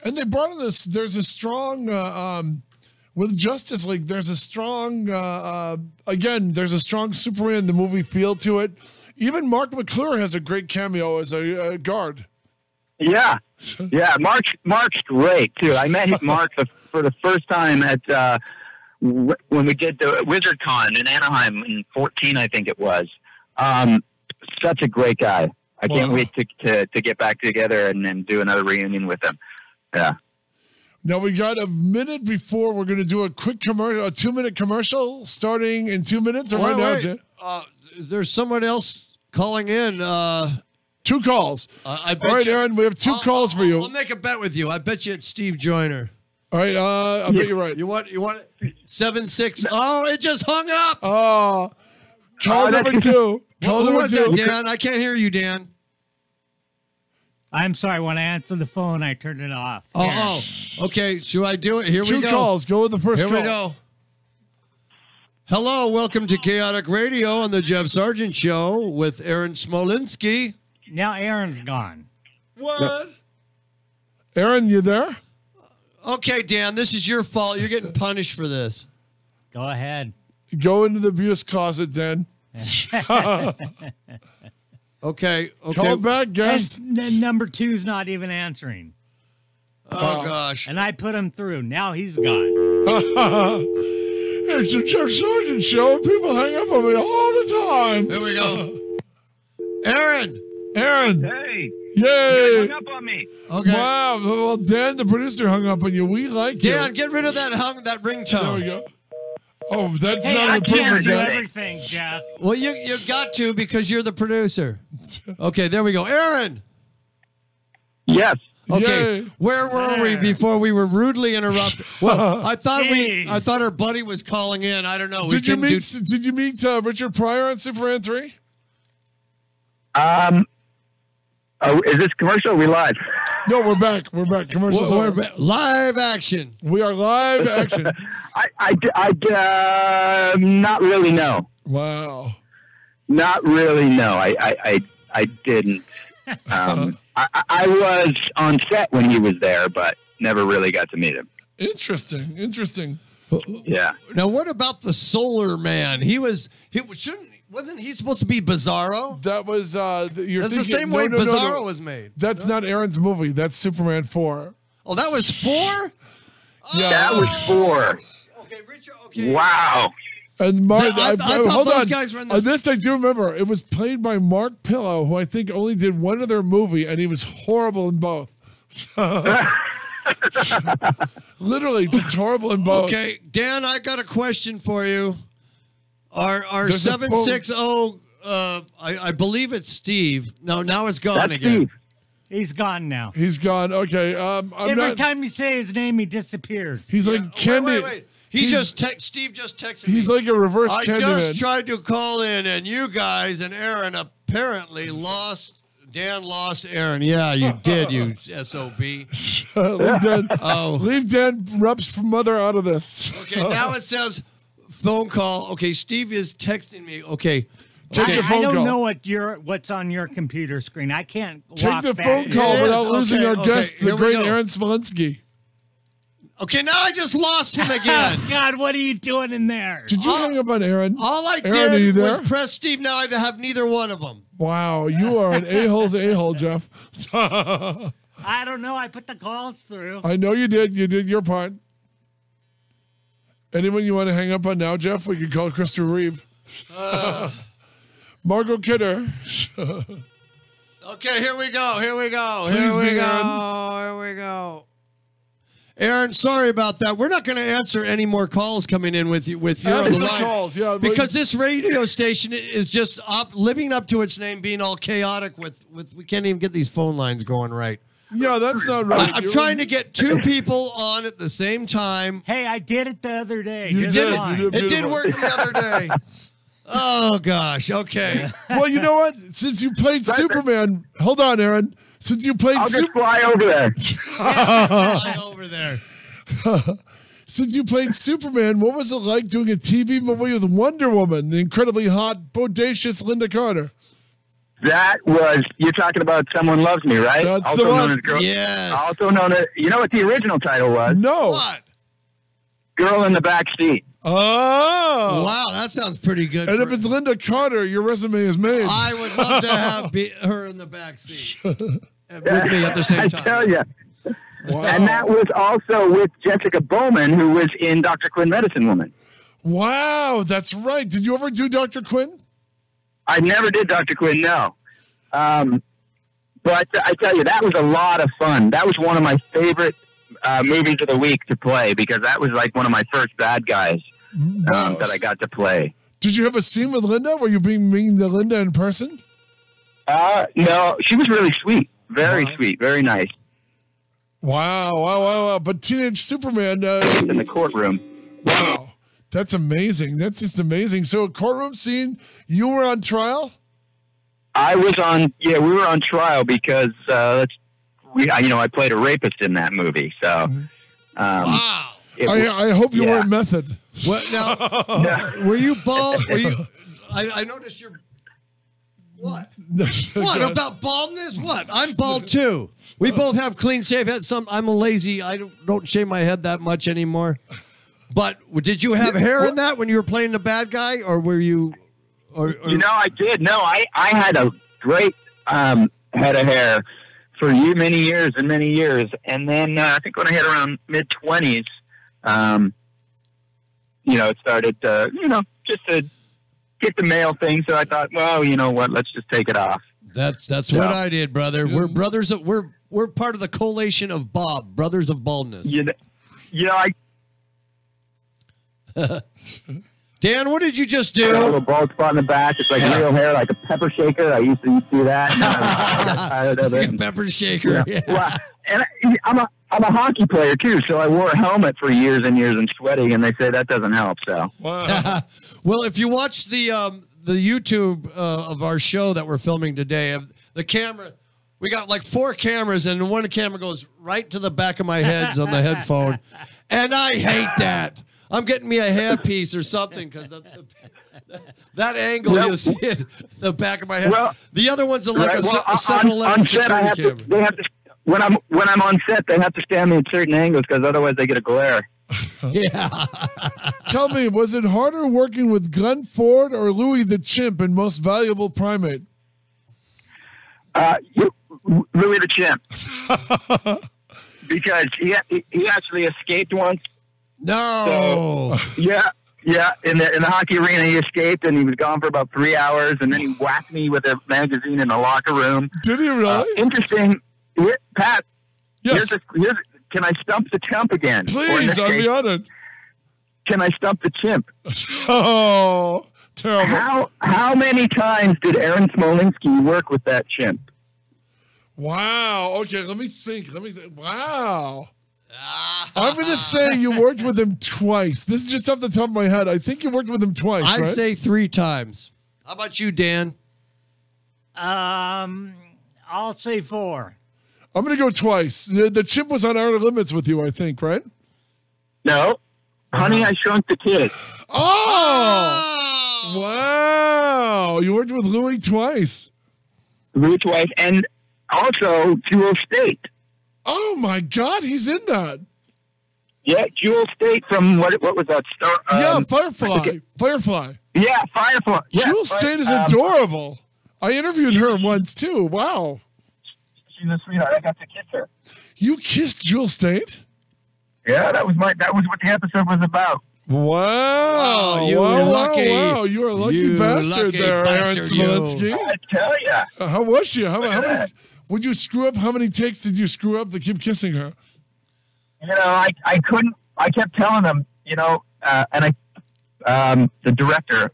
And they brought in there's a strong, with Justice League, there's a strong, there's a strong Superman, the movie feel to it. Even Mark McClure has a great cameo as a guard. Yeah. Yeah. Mark's great too. I met Mark for the first time at, when we did the WizardCon in Anaheim in 2014, I think it was. Such a great guy. I can't wait to get back together and do another reunion with him. Yeah. Now we got a minute before we're going to do a quick commercial, a 2-minute commercial starting in 2 minutes. Or right now, Jen? Is there someone else calling in? 2 calls. I bet all right, Aaron, we have 2 calls for you. I'll make a bet with you. I bet you it's Steve Joyner. All right, I bet you're right. You want 7-6? Oh, it just hung up. Oh, call number 2. Call Who number was 2. that, Dan? I can't hear you, Dan. I'm sorry. When I answered the phone, I turned it off. Oh, okay. Should I do it? Here we go. 2 calls. Go with the first call. Here we go. Hello, welcome to Chaotic Radio on the Jeff Sargent Show with Aaron Smolinski. Now Aaron's gone. What? Aaron, you there? Okay, Dan, this is your fault. You're getting punished for this. Go ahead. Go into the abuse closet, then. Okay. Call back, guest. Number 2's not even answering. Oh, gosh. And I put him through. Now he's gone. It's the Jeff Sargent Show, and people hang up on me all the time. Here we go. Aaron. Hey. Yay. You hung up on me. Okay. Wow. Well, Dan, the producer, hung up on you. We like you. Dan, get rid of that ringtone. There we go. Oh, that's Hey, not I an can't appropriate do Dan. everything, Jeff. Well, you got to because you're the producer. Okay, there we go. Aaron. Yes. Okay, Yay. where were we before we were rudely interrupted? Well, I thought Jeez. our buddy was calling in. I don't know. Did you meet Richard Pryor on Superman 3? Is this commercial? Are we live? No, we're back. We're back. Commercials We're over. live action. We are live action. I not really know. Wow. Not really. No, I didn't. I was on set when he was there, but never really got to meet him. Interesting. Yeah. Now, what about the Solar Man? Wasn't he supposed to be Bizarro? That was you're That's thinking, the same way no, Bizarro was made. That's not Aaron's movie. That's Superman 4. Oh, that was 4? Yeah. That was 4. Okay, Richard. Okay. Wow. And Mark, I thought hold those on. guys were in On this I do remember. It was played by Mark Pillow, who I think only did one other movie, and he was horrible in both. Literally, just horrible in both. Okay, Dan, I got a question for you. Our There's a 760, I believe it's Steve. No, now it's gone That's again. Steve. He's gone now. He's gone. Okay. Every time you say his name, he disappears. He's like Candy. Wait. Steve just texted He's me. like a reverse I Candyman. just tried to call in, and you guys and Aaron apparently lost Dan lost Aaron. Yeah, you did, you SOB. Leave Dan Rupp's mother out of this. Okay, now it says phone call. Okay, Steve is texting me. Okay. Take the I phone don't call. know what's on your computer screen. I can't Take walk the back. phone call It without is? losing Okay, our guest, here the we great go. Aaron Smolinski. Okay, now I just lost him again. God, what are you doing in there? Did you hang up on Aaron? All I Aaron, are you did there? was press Steve. Now I have neither one of them. Wow, you are an a-hole's a-hole, Jeff. I don't know. I put the calls through. I know you did. You did your part. Anyone you want to hang up on now, Jeff? We could call Krista Reeve. Margot Kidder. Okay, here we go. Here we go. Please Here we be go. Aaron. Here we go. Aaron, sorry about that. We're not going to answer any more calls coming in with you on the Answer the line. calls, yeah, because this radio station is just living up to its name, being all chaotic with we can't even get these phone lines going right. Yeah, that's not right. I'm trying to get two people on at the same time. Hey, I did it the other day. You just did. fine. You did. It did Beautiful. work the other day. Oh, gosh. Okay. Well, you know what? Since you played Superman, hold on, Aaron. Since you played I'll just fly over there. Fly over there. Since you played Superman, what was it like doing a TV movie with Wonder Woman, the incredibly hot, bodacious Linda Carter? That was, you're talking about Someone Loves Me, right? That's also the one. known as Girl. Yes. Also known as, you know what the original title was? No. What? Girl in the Back Seat. Oh. Wow, that sounds pretty good. And if it's Linda Carter, your resume is made. I would love to have her in the back seat with me at the same I time. tell you. Wow. And that was also with Jessica Bowman, who was in Dr. Quinn Medicine Woman. Wow, that's right. Did you ever do Dr. Quinn? I never did Dr. Quinn, no. But I tell you, that was a lot of fun. That was one of my favorite movies of the week to play because that was like one of my first bad guys that I got to play. Did you have a scene with Linda? Were you being mean to Linda in person? No, she was really sweet. Very sweet. Very nice. Wow. But Teenage Superman. In the courtroom. Wow. That's amazing. That's just amazing. So a courtroom scene, you were on trial? I was on, we were on trial because I played a rapist in that movie. So, Wow. I hope you weren't method. What now? Were you bald? Were you? I noticed you're. What? What about baldness? What? I'm bald too. We both have clean shave heads. I'm a lazy. I don't shave my head that much anymore. But did you have hair in that when you were playing the bad guy, or were you? Or I did. No, I had a great head of hair for many years, and then I think when I hit around mid-20s, it started to, just to get the male thing. So I thought, well, you know what? Let's just take it off. That's what I did, brother. We're brothers. We're part of the collation of Bob, Brothers of Baldness. Dan, what did you just do? A little bald spot in the back. It's like real hair, like a pepper shaker. I used to do that. I got tired of it. Pepper shaker. Yeah. Well, and I'm a hockey player too, so I wore a helmet for years and years and sweating, and they say that doesn't help. So, Well, if you watch the YouTube of our show that we're filming today, the camera, we got like 4 cameras, and one camera goes right to the back of my head on the headphone, and I hate that. I'm getting me a hairpiece or something because that angle you see it, the back of my head. Well, the other one's like a on 7-Eleven set, I have security to, camera. they have to. When I'm on set, they have to stand me at certain angles because otherwise they get a glare. Yeah. Tell me, was it harder working with Glenn Ford or Louis the Chimp in Most Valuable Primate? Louis the Chimp, because he actually escaped once. No. So, yeah. In the hockey arena, he escaped and he was gone for about 3 hours, and then he whacked me with a magazine in the locker room. Did he really? Interesting, Pat. Yes. Can I stump the chump again? Or in Please, this I'll case, be honored. Can I stump the chimp? Oh, terrible. How many times did Aaron Smolinski work with that chimp? Wow. Okay, let me think. Wow. I'm going to say you worked with him twice. This is just off the top of my head. I think you worked with him twice, I right? say 3 times. How about you, Dan? I'll say 4. I'm going to go twice. The chimp was on Outer Limits with you, I think, right? No. Honey, I Shrunk the Kids. Oh! Wow. You worked with Louis twice. Louis twice, and also Jewel State. Oh, my God. He's in that. Yeah, Jewel State from what was that? Firefly. Firefly. Yeah, Firefly. Yeah, Jewel State is adorable. I interviewed her once, too. Wow. She's a sweetheart. I got to kiss her. You kissed Jewel State? Yeah, that was what the episode was about. Wow. You were lucky. Wow. You're a lucky bastard lucky there, Aaron bastard, you. Smolinski. I tell ya. How was she? How many, that. would you screw up? How many takes did you screw up to keep kissing her? You know, I couldn't. I kept telling them, and the director,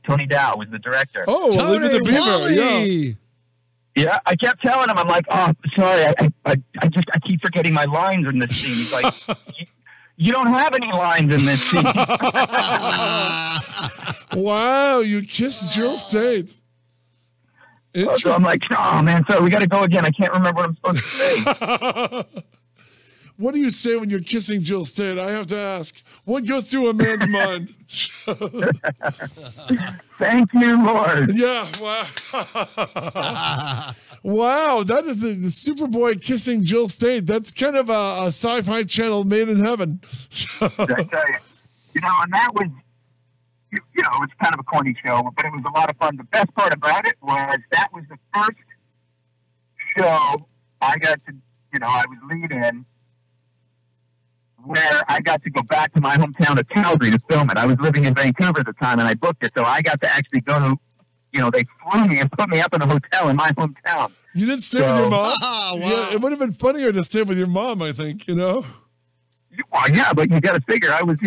Tony Dow, was the director. Oh, Tony Leave It to Beaver. Wally. Yeah, I kept telling him, I'm like, oh, sorry, I keep forgetting my lines in this scene. He's like, you don't have any lines in this scene. Wow, you kissed Jewel State. So I'm like, oh man, so we got to go again. I can't remember what I'm supposed to say. What do you say when you're kissing Jewel State? I have to ask. What goes through a man's mind? Thank you, Lord. Yeah, wow. Wow, that is the Superboy kissing Jill State. That's kind of a sci-fi channel made in heaven. I tell you, and that was, it was kind of a corny show, but it was a lot of fun. The best part about it was that was the first show I got to, I was lead in, where I got to go back to my hometown of Calgary to film it. I was living in Vancouver at the time, and I booked it, so I got to actually go to, they flew me and put me up in a hotel in my hometown. You didn't stay with your mom? Wow. Yeah, it would have been funnier to stay with your mom, I think, Well, yeah, but you got to figure I was,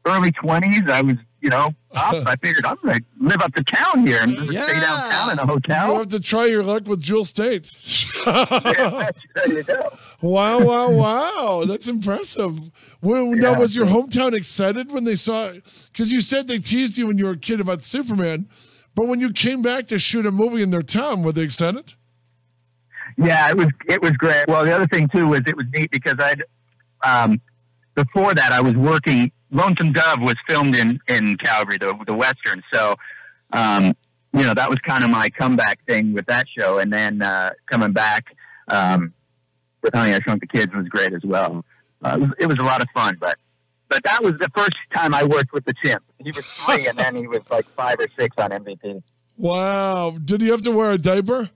early 20s. I was, up. I figured I'm going to live up to town here and just stay downtown in a hotel. You have to try your luck with Jewel State. There you go. Wow. That's impressive. Now, was your hometown excited when they saw, because you said they teased you when you were a kid about Superman, but when you came back to shoot a movie in their town, were they excited? Yeah, it was great. Well, the other thing too was it was neat because before that I was working. Lonesome Dove was filmed in Calgary, the Western. So, that was kind of my comeback thing with that show. And then coming back with Honey, I Shrunk the Kids was great as well. It was a lot of fun, but that was the first time I worked with the chimp. He was 3, and then he was like 5 or 6 on MVP. Wow. Did he have to wear a diaper?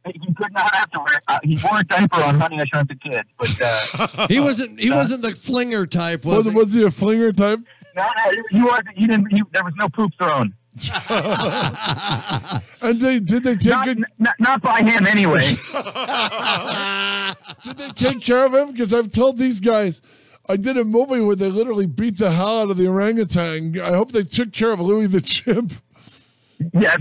He could not have to wear. He wore a diaper on Honey, I Shrunk the Kids, but He wasn't the flinger type, was he? Was he a flinger type? No, he wasn't. He didn't. There was no poop thrown. And did they take not by him anyway. Did they take care of him? Because I've told these guys, I did a movie where they literally beat the hell out of the orangutan. I hope they took care of Louis the Chimp. Yeah,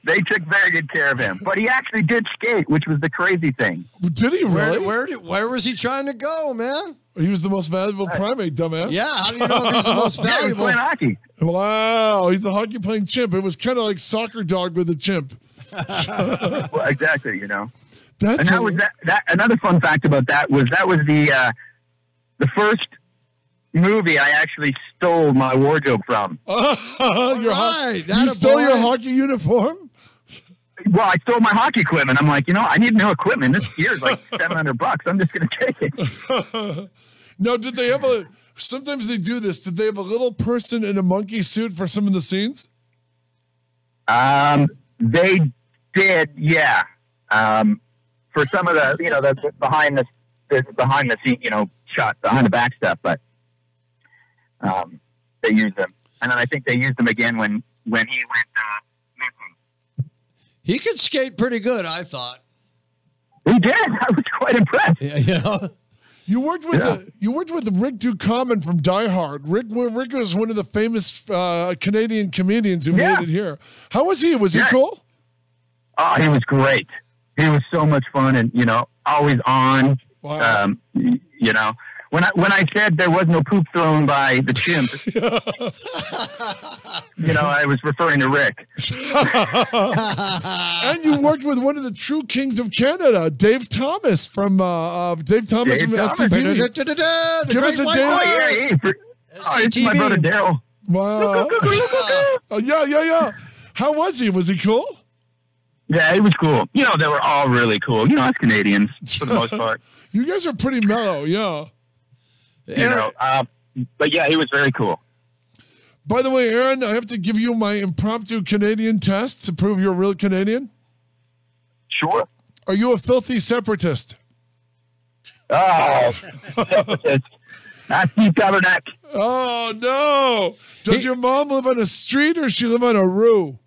they took very good care of him. But he actually did skate, which was the crazy thing. Did he really? Where was he trying to go, man? He was the most valuable primate, dumbass. Yeah, how do you know if he's the most Yeah, he was valuable? playing hockey. Wow, he's the hockey playing chimp. It was kind of like soccer dog with a chimp. Well, exactly, That's And that was that. Another fun fact about that was the first movie I actually stole my wardrobe from. You stole your hockey uniform? Well, I stole my hockey equipment. I'm like, I need new equipment. This gear is like $700. I'm just going to take it. No, did they have sometimes they do this. Did they have a little person in a monkey suit for some of the scenes? They did, yeah. For some of the, the behind the scene, shot, behind the back stuff, but they used them. And then I think they used them again when he went missing. He could skate pretty good, I thought. He did. I was quite impressed. Yeah. You worked with Rick Ducommun from Die Hard. Rick was one of the famous Canadian comedians who made it here. How was he? Was he cool? Oh, he was great. He was so much fun and, always on. Wow. when I said there was no poop thrown by the chimp, I was referring to Rick. And you worked with one of the true kings of Canada, Dave Thomas from SCTV. Give us a Dave. It's my brother Daryl. Wow. Yeah. How was he? Was he cool? Yeah, he was cool. They were all really cool. Us Canadians, for the most part. You guys are pretty mellow, yeah. But yeah, he was very cool. By the way, Aaron, I have to give you my impromptu Canadian test to prove you're a real Canadian. Sure. Are you a filthy separatist? Oh, separatist. Not Steve Kaepernick. Oh, no. Does your mom live on a street or does she live on a roo?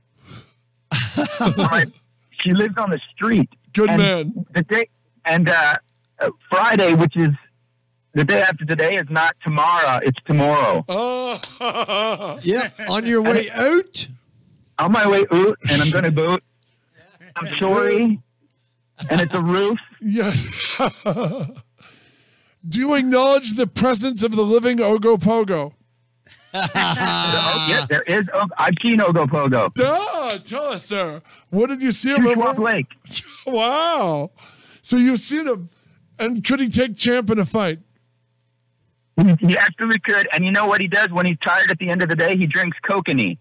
She lives on the street. Good man. Friday, which is the day after today, is not tomorrow. It's tomorrow. Oh. Yeah, on your way out? On my way out, and I'm going to boot. I'm sorry. And it's a roof. Yeah. Do you acknowledge the presence of the living Ogopogo? Yes, there is. I've seen Ogopogo. Duh, tell us, sir. What did you see him? Swamp Lake. Wow. So you've seen him. And could he take Champ in a fight? He absolutely could. And you know what he does when he's tired at the end of the day? He drinks kokanee.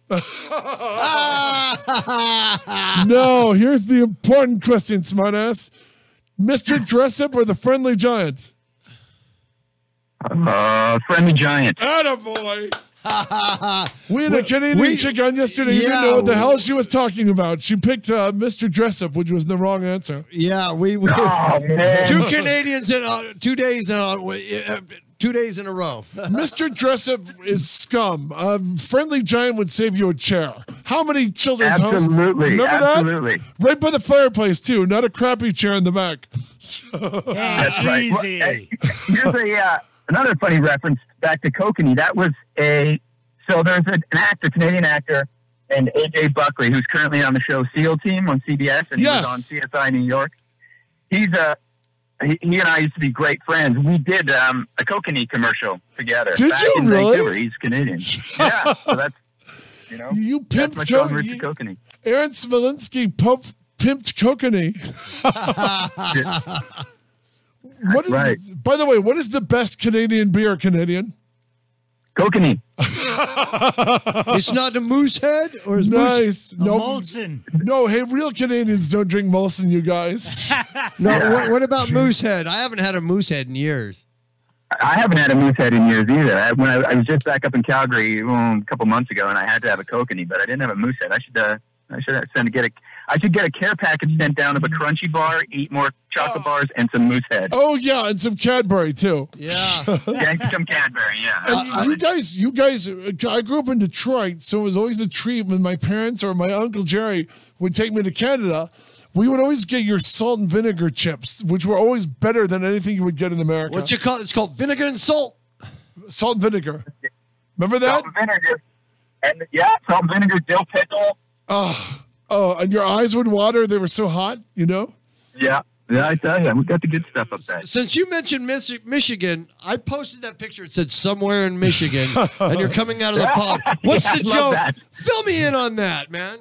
No, here's the important question, smartass. Mr. Dressup or the Friendly Giant? Friendly Giant. Attaboy. We had a Canadian chick on yesterday. You didn't know what the hell she was talking about. She picked Mr. Dressup, which was the wrong answer. Yeah, we Oh, man. two Canadians in 2 days in 2 days in a row. Mr. Dressup is scum. Friendly Giant would save you a chair. How many children's homes? Absolutely. Remember that? Right by the fireplace, too. Not a crappy chair in the back. That's right. Easy. Well, here's another funny reference back to kokanee. That was so there's an actor, Canadian actor, and A.J. Buckley, who's currently on the show SEAL Team on CBS, and he was on CSI New York. He and I used to be great friends. We did a kokanee commercial together. Did back you in really? Vancouver. He's Canadian. Yeah, so that's, You pimped that's my son, Richard Kokanee. Aaron Smolinski pimped kokanee. What is right. By the way, what is the best Canadian beer, Canadian? Kokanee. It's not a moose head? Or is Nice. A Molson. No, hey, real Canadians don't drink Molson, you guys. No, what about moose head? I haven't had a moose head in years. I haven't had a moose head in years either. I was just back up in Calgary a couple months ago, and I had to have a kokanee, but I didn't have a moose head. I should get a care package sent down of a crunchy bar, eat more chocolate bars, and some moose head. Oh, yeah, and some Cadbury, too. Yeah. Yeah, some Cadbury, yeah. And you guys, I grew up in Detroit, so it was always a treat when my parents or my Uncle Jerry would take me to Canada. We would always get your salt and vinegar chips, which were always better than anything you would get in America. What you call it? It's called vinegar and salt. Salt and vinegar. Remember that? Salt and vinegar. And salt and vinegar, dill pickle. Oh, and your eyes would water. They were so hot, Yeah. Yeah, I tell you, we got the good stuff up there. Since you mentioned Michigan, I posted that picture. It said somewhere in Michigan, and you're coming out of the pod. What's the I love joke? that. Fill me in on that, man.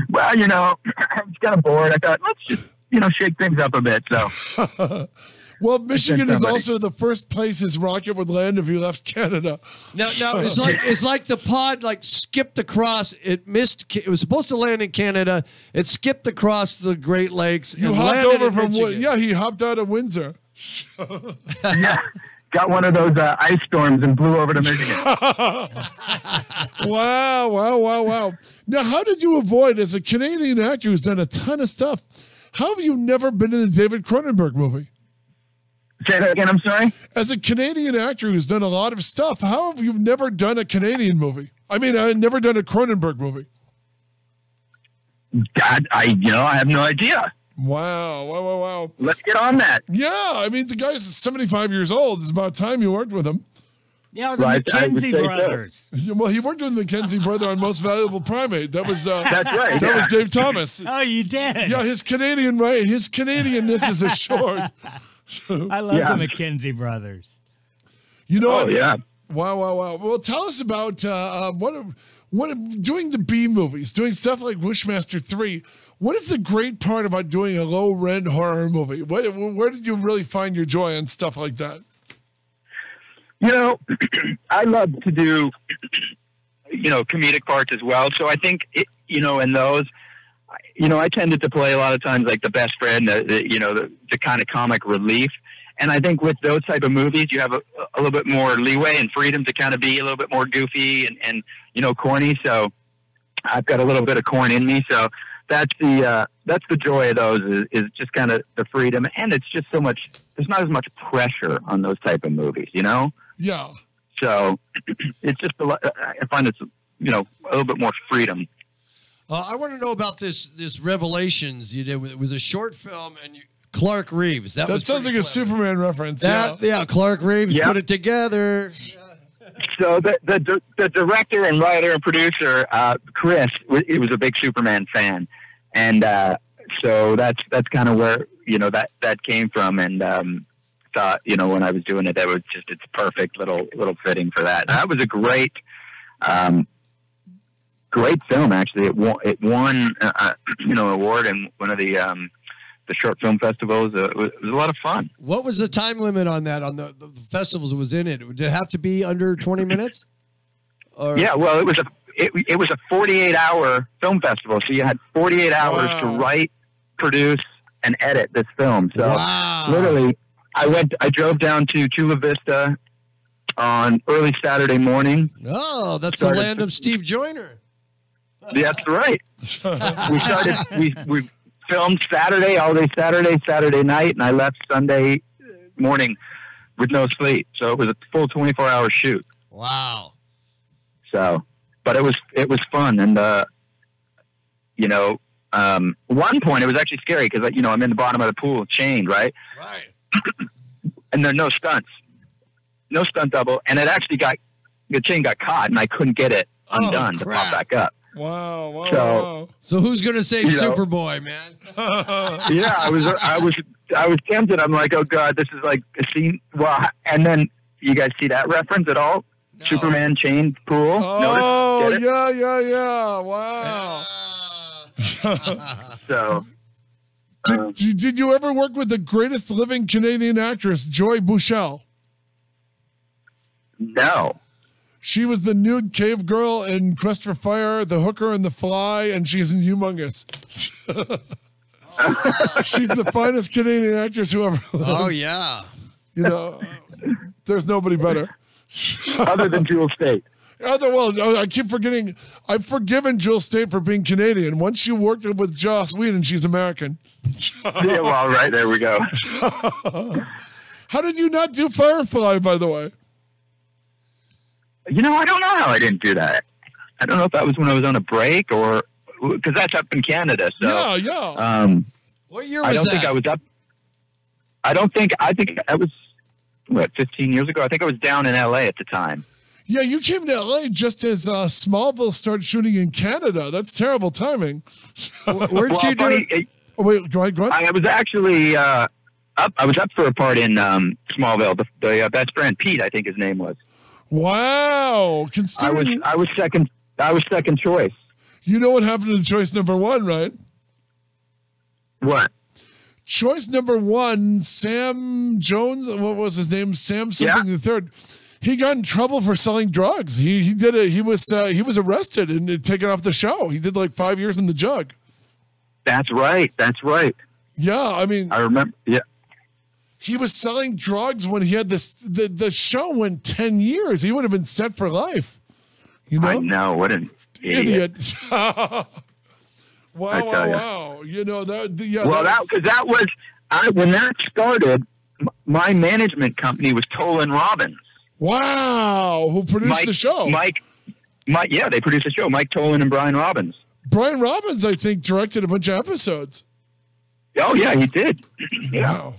Well, I was kind of bored. I thought, let's just, shake things up a bit. So, well, Michigan is somebody. also the first place his rocket would land if he left Canada. Now it's like the pod skipped across. It missed. It was supposed to land in Canada. It skipped across the Great Lakes. You and hopped landed over in from Michigan. he hopped out of Windsor. yeah, got one of those ice storms and blew over to Michigan. Wow. Now, how did you avoid, as a Canadian actor who's done a ton of stuff, how have you never been in a David Cronenberg movie? Say that again, I'm sorry? As a Canadian actor who's done a lot of stuff, how have you never done a Canadian movie? I mean, I've never done a Cronenberg movie. God, I have no idea. Wow. Let's get on that. Yeah, I mean, the guy's 75 years old. It's about time you worked with him. Yeah, the Right, I would McKenzie say so. brothers. Well, he worked with Mackenzie brother on Most Valuable Primate. That was That's right. that was Dave Thomas. Oh, you did? Yeah, his Canadianness is assured. I love Yeah. the McKenzie brothers. You know Oh what? yeah. Wow. Well, tell us about doing the B movies, doing stuff like Wishmaster 3. What is the great part about doing a low rent horror movie? Where did you really find your joy and stuff like that? You know, I love to do, comedic parts as well. So I think, in those, I tended to play a lot of times like the best friend, the kind of comic relief. And I think with those type of movies, you have a little bit more leeway and freedom to kind of be a little bit more goofy and corny. So I've got a little bit of corn in me. So that's the joy of those is just kind of the freedom. And it's just so much, there's not as much pressure on those type of movies, Yeah. So it's just, I find it's, a little bit more freedom. I want to know about this Revelations you did. It was a short film, and Clark Reeves. That sounds like pretty a clever. Superman reference. Yeah, Clark Reeves Yeah. put it together. So the director and writer and producer, Chris, he was a big Superman fan. And so that's kind of where, that came from. And thought, when I was doing it, it's perfect little fitting for that. That was a great film, actually. It won an award in one of the short film festivals. It was a lot of fun. What was the time limit on that, on the festivals that was in it? Did it have to be under 20 minutes? Or? Yeah, well, it was a 48-hour film festival, so you had 48 hours to write, produce, and edit this film. So literally, I drove down to Chula Vista on early Saturday morning. Oh, that's the land of Steve Joyner. That's right. We filmed Saturday, all day Saturday night, and I left Sunday morning with no sleep. So it was a full 24-hour shoot. Wow. So, but it was fun. And, one point it was actually scary because, I'm in the bottom of the pool chained, right? Right. And there are no stunts, no stunt double. And it actually the chain got caught and I couldn't get it undone to pop back up. Wow. So who's going to save Superboy, man? Yeah, I was tempted. I'm like, oh God, this is like a scene. Well, and then you guys see that reference at all? No. Superman chained pool. Oh, Notice? yeah. Wow. So, did you ever work with the greatest living Canadian actress, Joy Bouchel? No. She was the nude cave girl in Quest for Fire, The Hooker and the Fly, and she's in Humongous. She's the finest Canadian actress who ever lived. Oh, yeah. There's nobody better. Other than Jewel State. I keep forgetting. I've forgiven Jewel State for being Canadian. Once she worked with Joss Whedon, she's American. Yeah, well, right, there we go. How did you not do Firefly, by the way? I don't know how I didn't do that. I don't know if that was when I was on a break or because that's up in Canada. So yeah. What year was I don't that? think I was up. I think I was 15 years ago. I think I was down in LA at the time. Yeah, you came to LA just as Smallville started shooting in Canada. That's terrible timing. Where'd you do it? Oh, wait, go ahead. I was actually up. I was up for a part in Smallville. The best friend Pete, I think his name was. Wow! I was second choice. You know what happened to choice number one, right? What? Choice number one, Sam Jones. What was his name? Sam something the third. He got in trouble for selling drugs. He did it. He was arrested and taken off the show. He did like 5 years in the jug. That's right. Yeah, I mean, I remember. Yeah. He was selling drugs when he had this. The show went 10 years. He would have been set for life. I know. What an idiot. Wow. You know that. Yeah. Well, that was when that started. My management company was Toll & Robbins. Wow. Who produced the show? Mike. Yeah, they produced the show. Mike Tolan and Brian Robbins. Brian Robbins, I think, directed a bunch of episodes. Oh yeah, he did. Wow,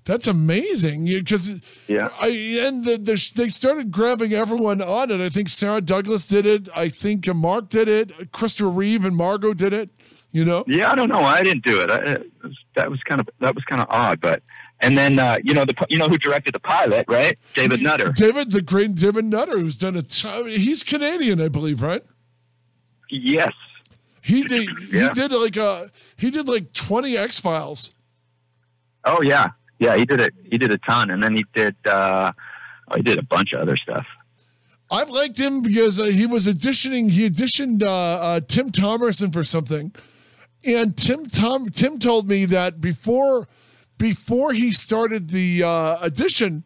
that's amazing. Because they started grabbing everyone on it. I think Sarah Douglas did it. I think Mark did it. Christopher Reeve and Margot did it. You know? Yeah, I don't know. I didn't do it. That was kind of odd. But and then you know who directed the pilot, right? David Nutter. The great David Nutter, who's done a ton. He's Canadian, I believe, right? Yes. He did. He did like 20 X-Files. Oh yeah, he did it. He did a ton, and then he did a bunch of other stuff. I've liked him because he auditioned Tim Thomerson for something, and Tim told me that before he started the audition,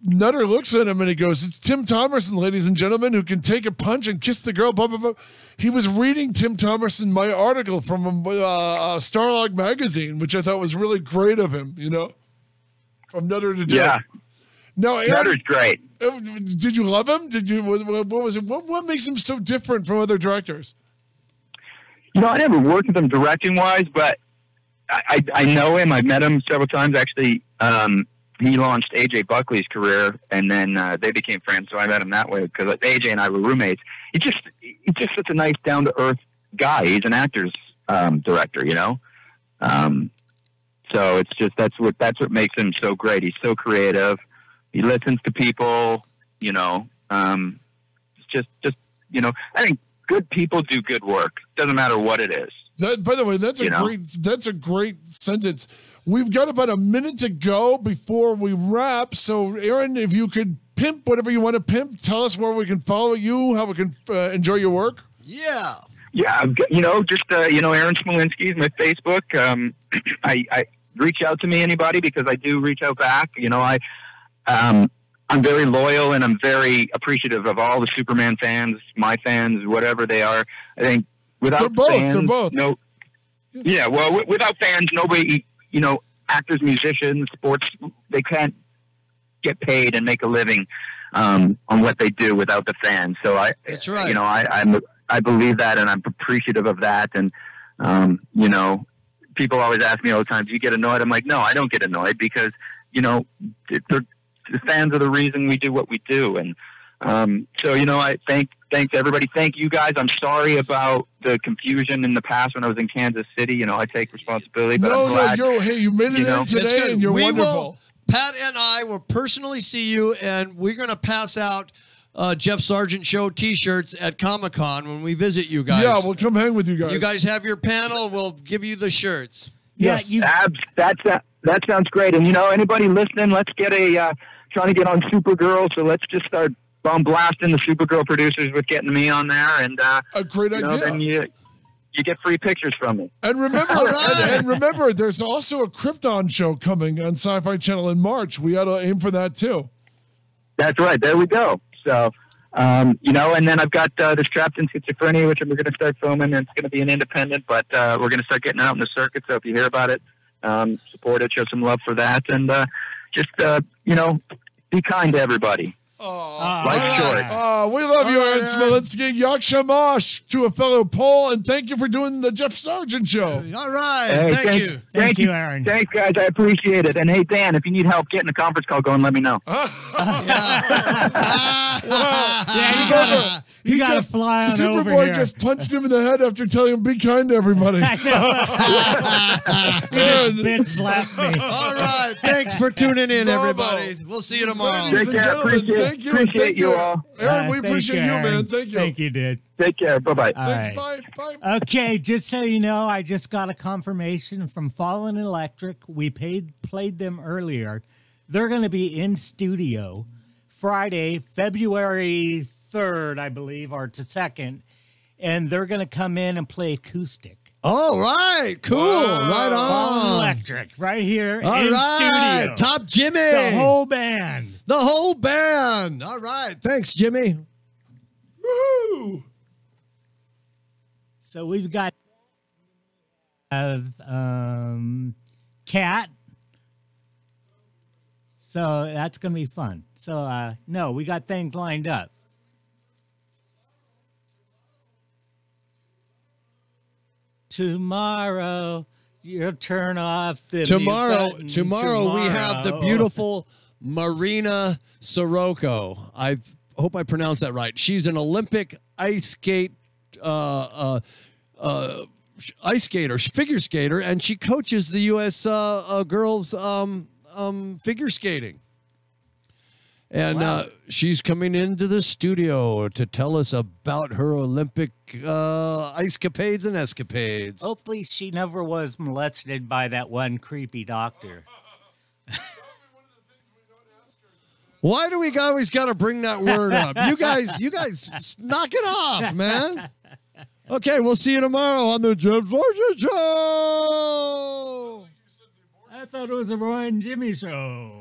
Nutter looks at him and he goes, "It's Tim Thomerson, ladies and gentlemen, who can take a punch and kiss the girl." Blah blah blah. He was reading Tim Thomerson my article from Starlog magazine, which I thought was really great of him. You know, from Nutter to do. Yeah. No, Aaron, Nutter's great. Did you love him? Did you? What was it? What makes him so different from other directors? You know, I never worked with him directing wise, but I know him. I've met him several times. Actually, he launched AJ Buckley's career, and then they became friends. So I met him that way because AJ and I were roommates. He's just such a nice, down to earth guy. He's an actor's director, you know. So it's just that's what makes him so great. He's so creative. He listens to people, you know. Just you know, I think good people do good work. Doesn't matter what it is. That, by the way, that's a great sentence. We've got about a minute to go before we wrap. So, Aaron, if you could pimp whatever you want to pimp, tell us where we can follow you, how we can enjoy your work. Yeah. Yeah, you know, just Aaron Smolinski is my Facebook. I reach out to me, anybody, because I do reach out back. You know, I'm very loyal and I'm very appreciative of all the Superman fans, my fans, whatever they are. I think without fans, they're both. no, yeah. Well, without fans, nobody, you know, actors, musicians, sports, they can't get paid and make a living on what they do without the fans. So that's right. You know, I believe that, and I'm appreciative of that. And you know, people always ask me all the time, "Do you get annoyed?" I'm like, no, I don't get annoyed because, you know, the fans are the reason we do what we do. And so, you know, I thanks everybody. Thank you guys. I'm sorry about the confusion in the past when I was in Kansas City. You know, I take responsibility, but I'm glad, you made it in today and you're wonderful. Pat and I will personally see you, and we're going to pass out Jeff Sargent Show T-shirts at Comic-Con when we visit you guys. Yeah, we'll come hang with you guys. You guys have your panel. We'll give you the shirts. Yes. That sounds great. And, you know, anybody listening, let's get trying to get on Supergirl. So let's just start blasting the Supergirl producers with getting me on there. And a great idea. Then you get free pictures from me. And remember, and remember, there's also a Krypton show coming on Sci-Fi Channel in March. We ought to aim for that too. That's right. There we go. So, you know, and then I've got the Strapped in Schizophrenia, which we're going to start filming, and it's going to be an independent, but we're going to start getting out in the circuit. So if you hear about it, support it, show some love for that, and just you know, be kind to everybody. Life's short. We love you, Aaron Smolinski. Yak Shamash to a fellow Pole, and thank you for doing the Jeff Sargent Show. All right. Hey, thank you. Thank you, Aaron. Thanks, guys. I appreciate it. And hey, Dan, if you need help getting a conference call going, let me know. You gotta fly on over Superboy here. just punched him in the head after telling him, be kind to everybody. He just bitch slapped me. All right. Thanks for tuning in, everybody. We'll see you tomorrow. Ladies Take and care. gentlemen, Appreciate you all. Aaron, we Thank appreciate you, Aaron. man. Thank you. Thank you, dude. Take care. Bye-bye. Thanks. All Bye. Okay, just so you know, I just got a confirmation from Fallen Electric. We played them earlier. They're going to be in studio Friday, February 3rd, I believe, or to 2nd, and they're going to come in and play acoustic. All right. Cool. Right on. Fallen Electric, right here All in right. studio. Top Jimmy. The whole band. The whole band. All right. Thanks, Jimmy. Woohoo! So we've got Cat. So that's going to be fun. So, no, we got things lined up. Tomorrow, you'll turn off the Tomorrow button. we have the beautiful Marina Sirocco. I hope I pronounced that right. She's an Olympic ice skate ice skater, figure skater, and she coaches the U.S. Girls figure skating. And she's coming into the studio to tell us about her Olympic ice capades and escapades. Hopefully she never was molested by that one creepy doctor. Why do we always got to bring that word up? You guys, knock it off, man. Okay, we'll see you tomorrow on the Jeff Sargent Show. I thought it was a Roy and Jimmy show.